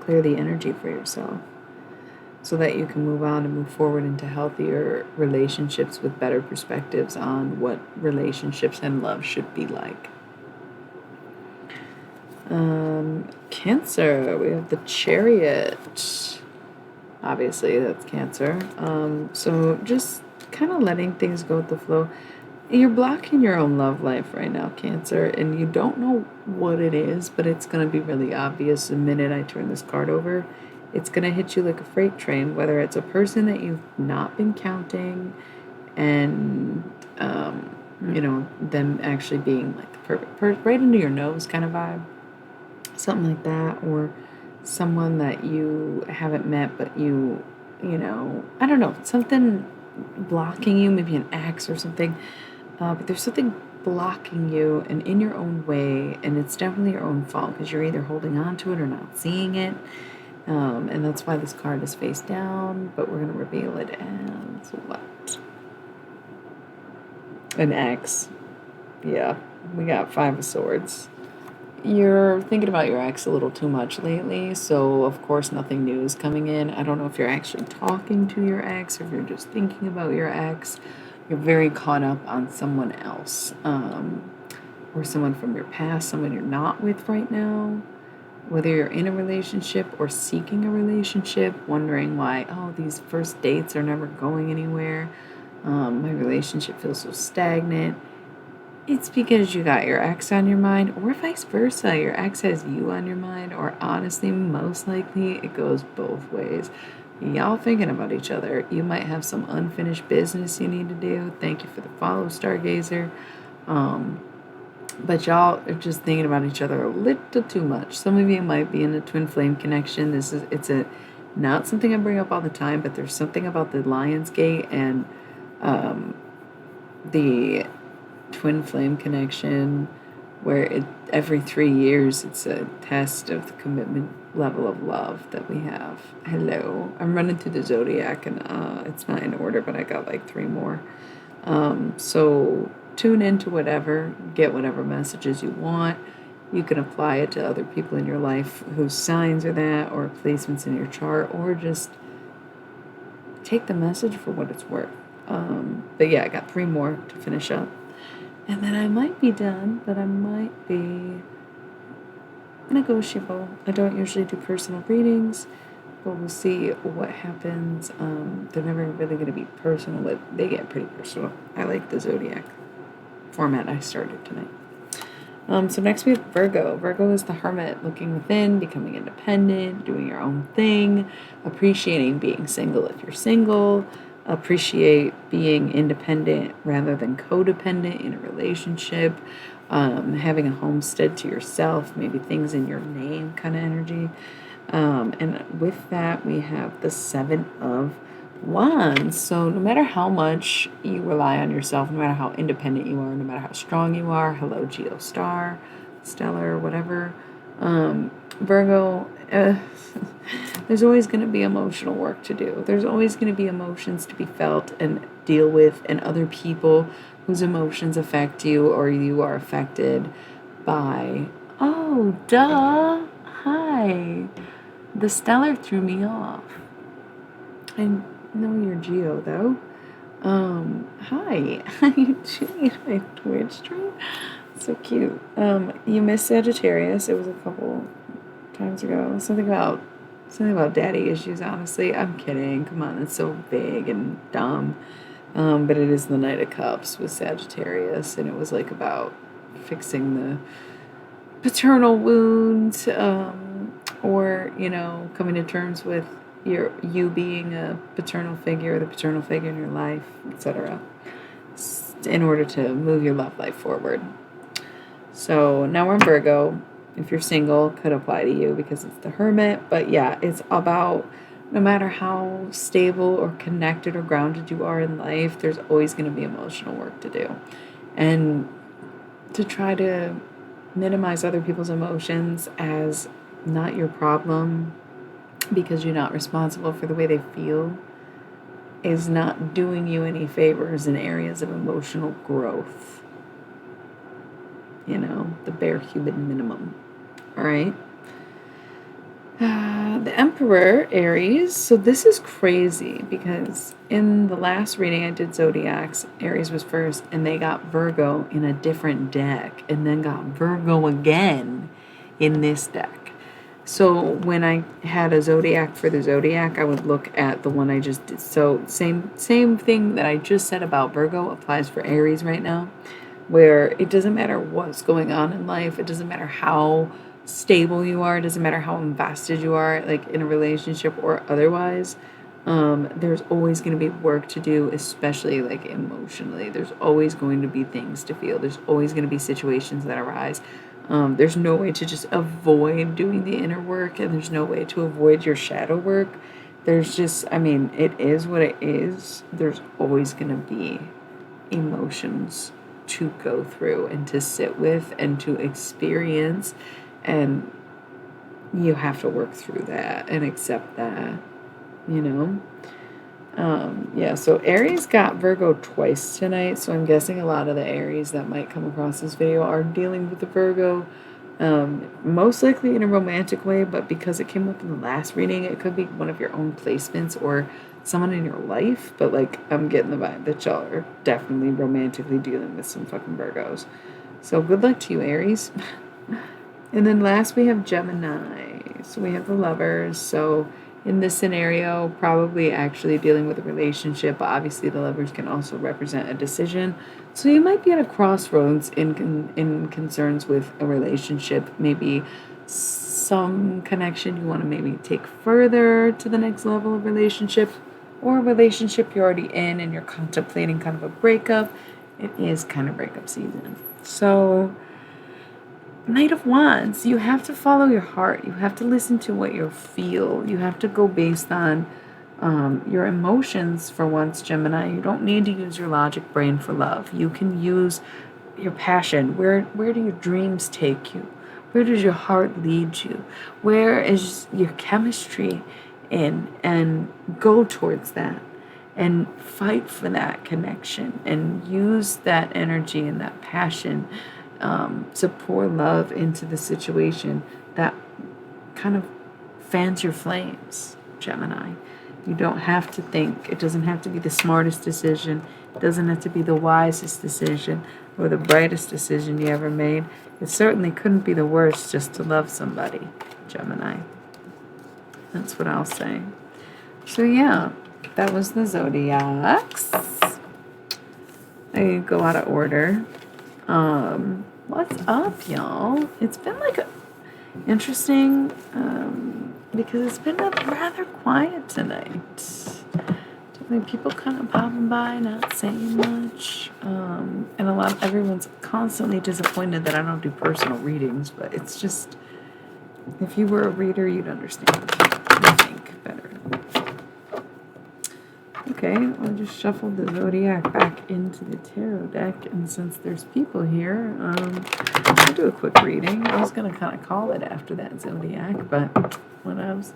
clear the energy for yourself so that you can move on and move forward into healthier relationships with better perspectives on what relationships and love should be like. Cancer, we have the Chariot. Obviously, that's Cancer. So just kind of letting things go with the flow. You're blocking your own love life right now, Cancer, and you don't know what it is, but it's going to be really obvious the minute I turn this card over. It's going to hit you like a freight train, whether it's a person that you've not been counting and, them actually being like the perfect person, right into your nose kind of vibe. Something like that, or someone that you haven't met, but I don't know, something blocking you, maybe an ex or something, but there's something blocking you and in your own way, and it's definitely your own fault because you're either holding on to it or not seeing it, and that's why this card is face down, but we're going to reveal it as what? An ex. Yeah, we got 5 of Swords. You're thinking about your ex a little too much lately, so of course nothing new is coming in. I don't know if you're actually talking to your ex, or if you're just thinking about your ex, You're very caught up on someone else, or someone from your past, someone you're not with right now. Whether you're in a relationship or seeking a relationship, wondering why, oh, these first dates are never going anywhere. My relationship feels so stagnant. It's because you got your ex on your mind, or vice versa. Your ex has you on your mind, or honestly, most likely, it goes both ways. Y'all thinking about each other. You might have some unfinished business you need to do. Thank you for the follow, Stargazer. But y'all are just thinking about each other a little too much. Some of you might be in a twin flame connection. It's not something I bring up all the time, but there's something about the Lion's Gate and the twin flame connection where every 3 years it's a test of the commitment level of love that we have. Hello. I'm running through the Zodiac and it's not in order, but I got like 3 more. So tune into whatever, get whatever messages you want. You can apply it to other people in your life whose signs are that, or placements in your chart, or just take the message for what it's worth. But yeah, I got 3 more to finish up. And then I might be done, but I might be negotiable. I don't usually do personal readings, but we'll see what happens. They're never really going to be personal, but they get pretty personal. I like the Zodiac format I started tonight. So next we have Virgo. Virgo is the hermit, looking within, becoming independent, doing your own thing, appreciating being single if you're single, appreciate being independent rather than codependent in a relationship, having a homestead to yourself, maybe things in your name kind of energy. And with that, we have the 7 of Wands. So no matter how much you rely on yourself, no matter how independent you are, no matter how strong you are, hello Geo Star, Stellar, whatever, Virgo, there's always going to be emotional work to do. There's always going to be emotions to be felt and deal with, and other people whose emotions affect you or you are affected by. Oh, duh. Hi. The Stellar threw me off. I know you're Geo, though. Hi. You joined my Twitch stream? So cute. You missed Sagittarius. It was a couple times ago. Something about daddy issues, honestly. I'm kidding. Come on, it's so big and dumb. But it is the Knight of Cups with Sagittarius, and it was like about fixing the paternal wounds, or, coming to terms with you being a paternal figure, the paternal figure in your life, etc., in order to move your love life forward. So now we're in Virgo. If you're single, could apply to you because it's the hermit. But yeah, it's about no matter how stable or connected or grounded you are in life, there's always going to be emotional work to do. And to try to minimize other people's emotions as not your problem because you're not responsible for the way they feel is not doing you any favors in areas of emotional growth. The bare human minimum. All right. The Emperor, Aries. So this is crazy because in the last reading I did Zodiacs, Aries was first, and they got Virgo in a different deck, and then got Virgo again in this deck. So when I had a Zodiac for the Zodiac, I would look at the one I just did. So same thing that I just said about Virgo applies for Aries right now, where it doesn't matter what's going on in life, it doesn't matter how stable you are, it doesn't matter how invested you are, like in a relationship or otherwise, there's always going to be work to do, especially like emotionally. There's always going to be things to feel. There's always going to be situations that arise. There's no way to just avoid doing the inner work, and there's no way to avoid your shadow work. There's just, it is what it is. There's always going to be emotions to go through and to sit with and to experience, and you have to work through that and accept that, so Aries got Virgo twice tonight, so I'm guessing a lot of the Aries that might come across this video are dealing with the Virgo, most likely in a romantic way, but because it came up in the last reading, it could be one of your own placements or someone in your life, but like I'm getting the vibe that y'all are definitely romantically dealing with some fucking Virgos. So good luck to you, Aries. And then last we have Gemini. So we have the lovers. So in this scenario, probably actually dealing with a relationship, but obviously the lovers can also represent a decision. So you might be at a crossroads in concerns with a relationship, maybe some connection you want to maybe take further to the next level of relationship, or a relationship you're already in and you're contemplating kind of a breakup. It is kind of breakup season. So Knight of Wands, you have to follow your heart. You have to listen to what you feel. You have to go based on your emotions for once, Gemini. You don't need to use your logic brain for love. You can use your passion. Where do your dreams take you? Where does your heart lead you? Where is your chemistry in? And go towards that and fight for that connection and use that energy and that passion to pour love into the situation that kind of fans your flames, Gemini. You don't have to think. It doesn't have to be the smartest decision. It doesn't have to be the wisest decision or the brightest decision you ever made. It certainly couldn't be the worst just to love somebody, Gemini. That's what I'll say. So yeah, that was the Zodiacs. I go out of order. What's up, y'all? It's been like interesting because it's been rather quiet tonight. Like people kind of popping by, not saying much, and everyone's constantly disappointed that I don't do personal readings. But it's just, if you were a reader, you'd understand. I think better. Okay, I'll just shuffle the Zodiac back into the tarot deck, and since there's people here, I'll do a quick reading. I was going to kind of call it after that Zodiac, but whatevs.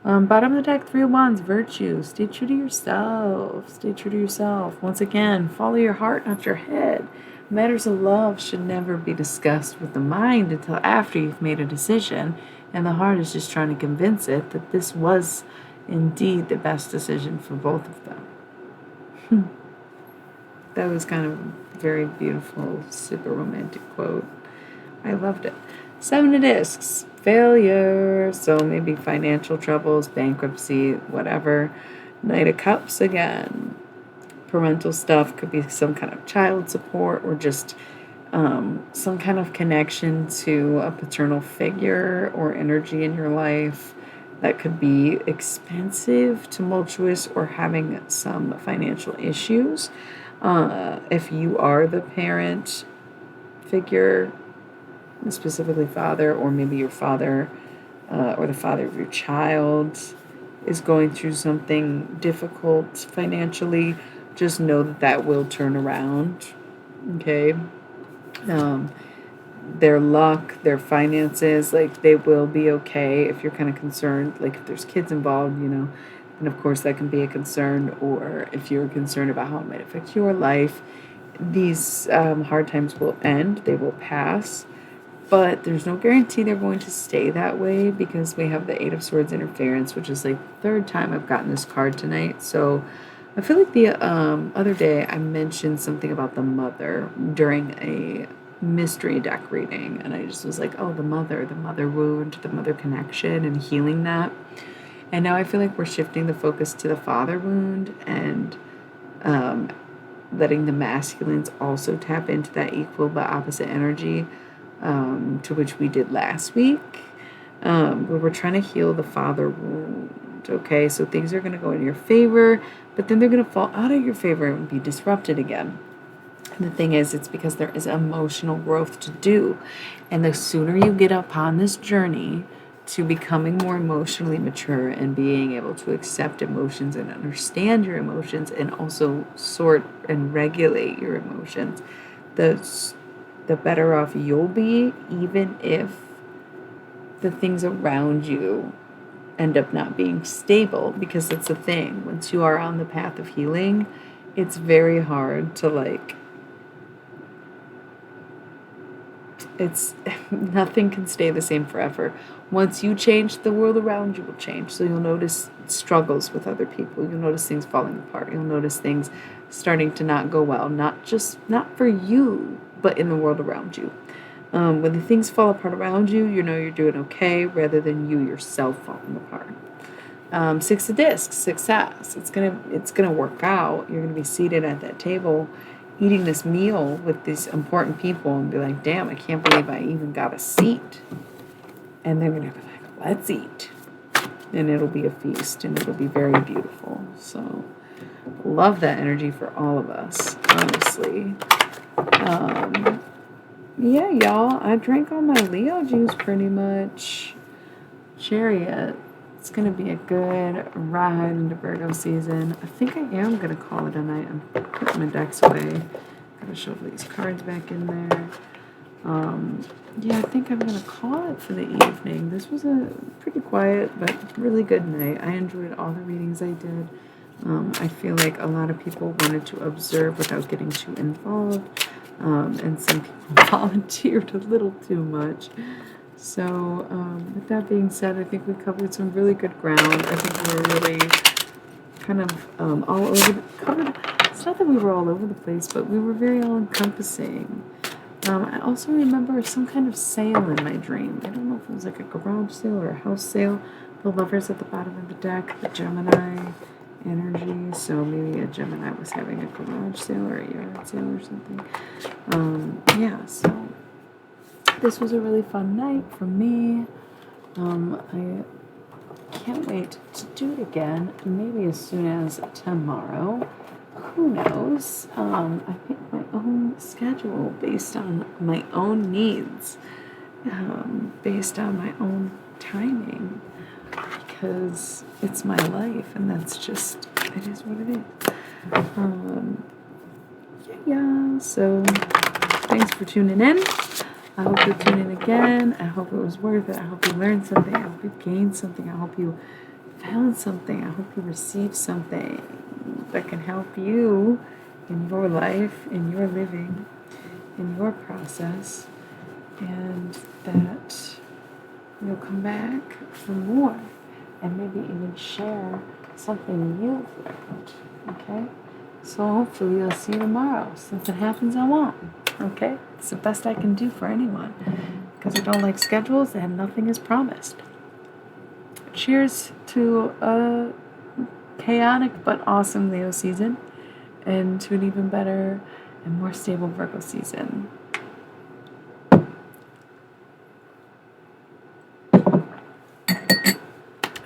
Bottom of the deck, 3 of Wands, Virtue. Stay true to yourself. Stay true to yourself. Once again, follow your heart, not your head. Matters of love should never be discussed with the mind until after you've made a decision, and the heart is just trying to convince it that this was indeed the best decision for both of them. That was kind of a very beautiful, super romantic quote. I loved it. 7 of Discs, failure. So maybe financial troubles, bankruptcy, whatever. Knight of Cups again. Parental stuff could be some kind of child support or just some kind of connection to a paternal figure or energy in your life. That could be expensive, tumultuous, or having some financial issues. If you are the parent figure, specifically father, or maybe your father or the father of your child is going through something difficult financially, just know that will turn around, okay? Their luck, their finances, like they will be okay. If you're kind of concerned, like if there's kids involved, then of course that can be a concern. Or if you're concerned about how it might affect your life, these hard times will end, they will pass, but there's no guarantee they're going to stay that way because we have the 8 of Swords interference, which is like the 3rd time I've gotten this card tonight. So I feel like the other day I mentioned something about the mother during a mystery deck reading, and I just was like, oh, the mother wound, the mother connection, and healing that. And now I feel like we're shifting the focus to the father wound and letting the masculines also tap into that equal but opposite energy, to which we did last week, where we're trying to heal the father wound. Okay, so things are going to go in your favor, but then they're going to fall out of your favor and be disrupted again. And the thing is, it's because there is emotional growth to do. And the sooner you get upon this journey to becoming more emotionally mature and being able to accept emotions and understand your emotions and also sort and regulate your emotions, the better off you'll be, even if the things around you end up not being stable. Because that's the thing. Once you are on the path of healing, it's very hard to it's nothing can stay the same forever. Once you change, the world around you will change. So you'll notice struggles with other people. You'll notice things falling apart. You'll notice things starting to not go well. Not for you, but in the world around you. When the things fall apart around you, you know you're doing okay rather than you yourself falling apart. Six of discs, success. It's gonna work out. You're gonna be seated at that table, eating this meal with these important people, and be like, "Damn, I can't believe I even got a seat." And they're gonna be like, "Let's eat," and it'll be a feast, and it'll be very beautiful. So, love that energy for all of us, honestly. Yeah, y'all. I drank all my Leo juice pretty much. Chariot. It's going to be a good ride into Virgo season. I think I am going to call it a night. I'm putting my decks away. Got to shuffle these cards back in there. Yeah, I think I'm going to call it for the evening. This was a pretty quiet but really good night. I enjoyed all the readings I did. I feel like a lot of people wanted to observe without getting too involved. And some people volunteered a little too much. So, with that being said, I think we covered some really good ground. I think we were really kind of all over covered. It's not that we were all over the place, but we were very all-encompassing. I also remember some kind of sale in my dream. I don't know if it was like a garage sale or a house sale. The Lovers at the bottom of the deck, the Gemini energy. So maybe a Gemini was having a garage sale or a yard sale or something. Yeah, so this was a really fun night for me. I can't wait to do it again, maybe as soon as tomorrow. Who knows? I pick my own schedule based on my own needs, based on my own timing, because it's my life, and that's just, it is what it is. Yeah, so thanks for tuning in. I hope you tune in again. I hope it was worth it. I hope you learned something. I hope you gained something. I hope you found something. I hope you received something that can help you in your life, in your living, in your process, and that you'll come back for more and maybe even share something you've learned. Okay? So hopefully I'll see you tomorrow. Something happens I won't. Okay? It's the best I can do for anyone. Because I don't like schedules and nothing is promised. Cheers to a chaotic but awesome Leo season. And to an even better and more stable Virgo season.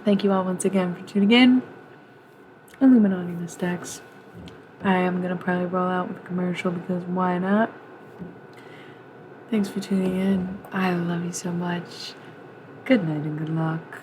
Thank you all once again for tuning in. Illuminati Mystics. I am going to probably roll out with a commercial because why not? Thanks for tuning in. I love you so much. Good night and good luck.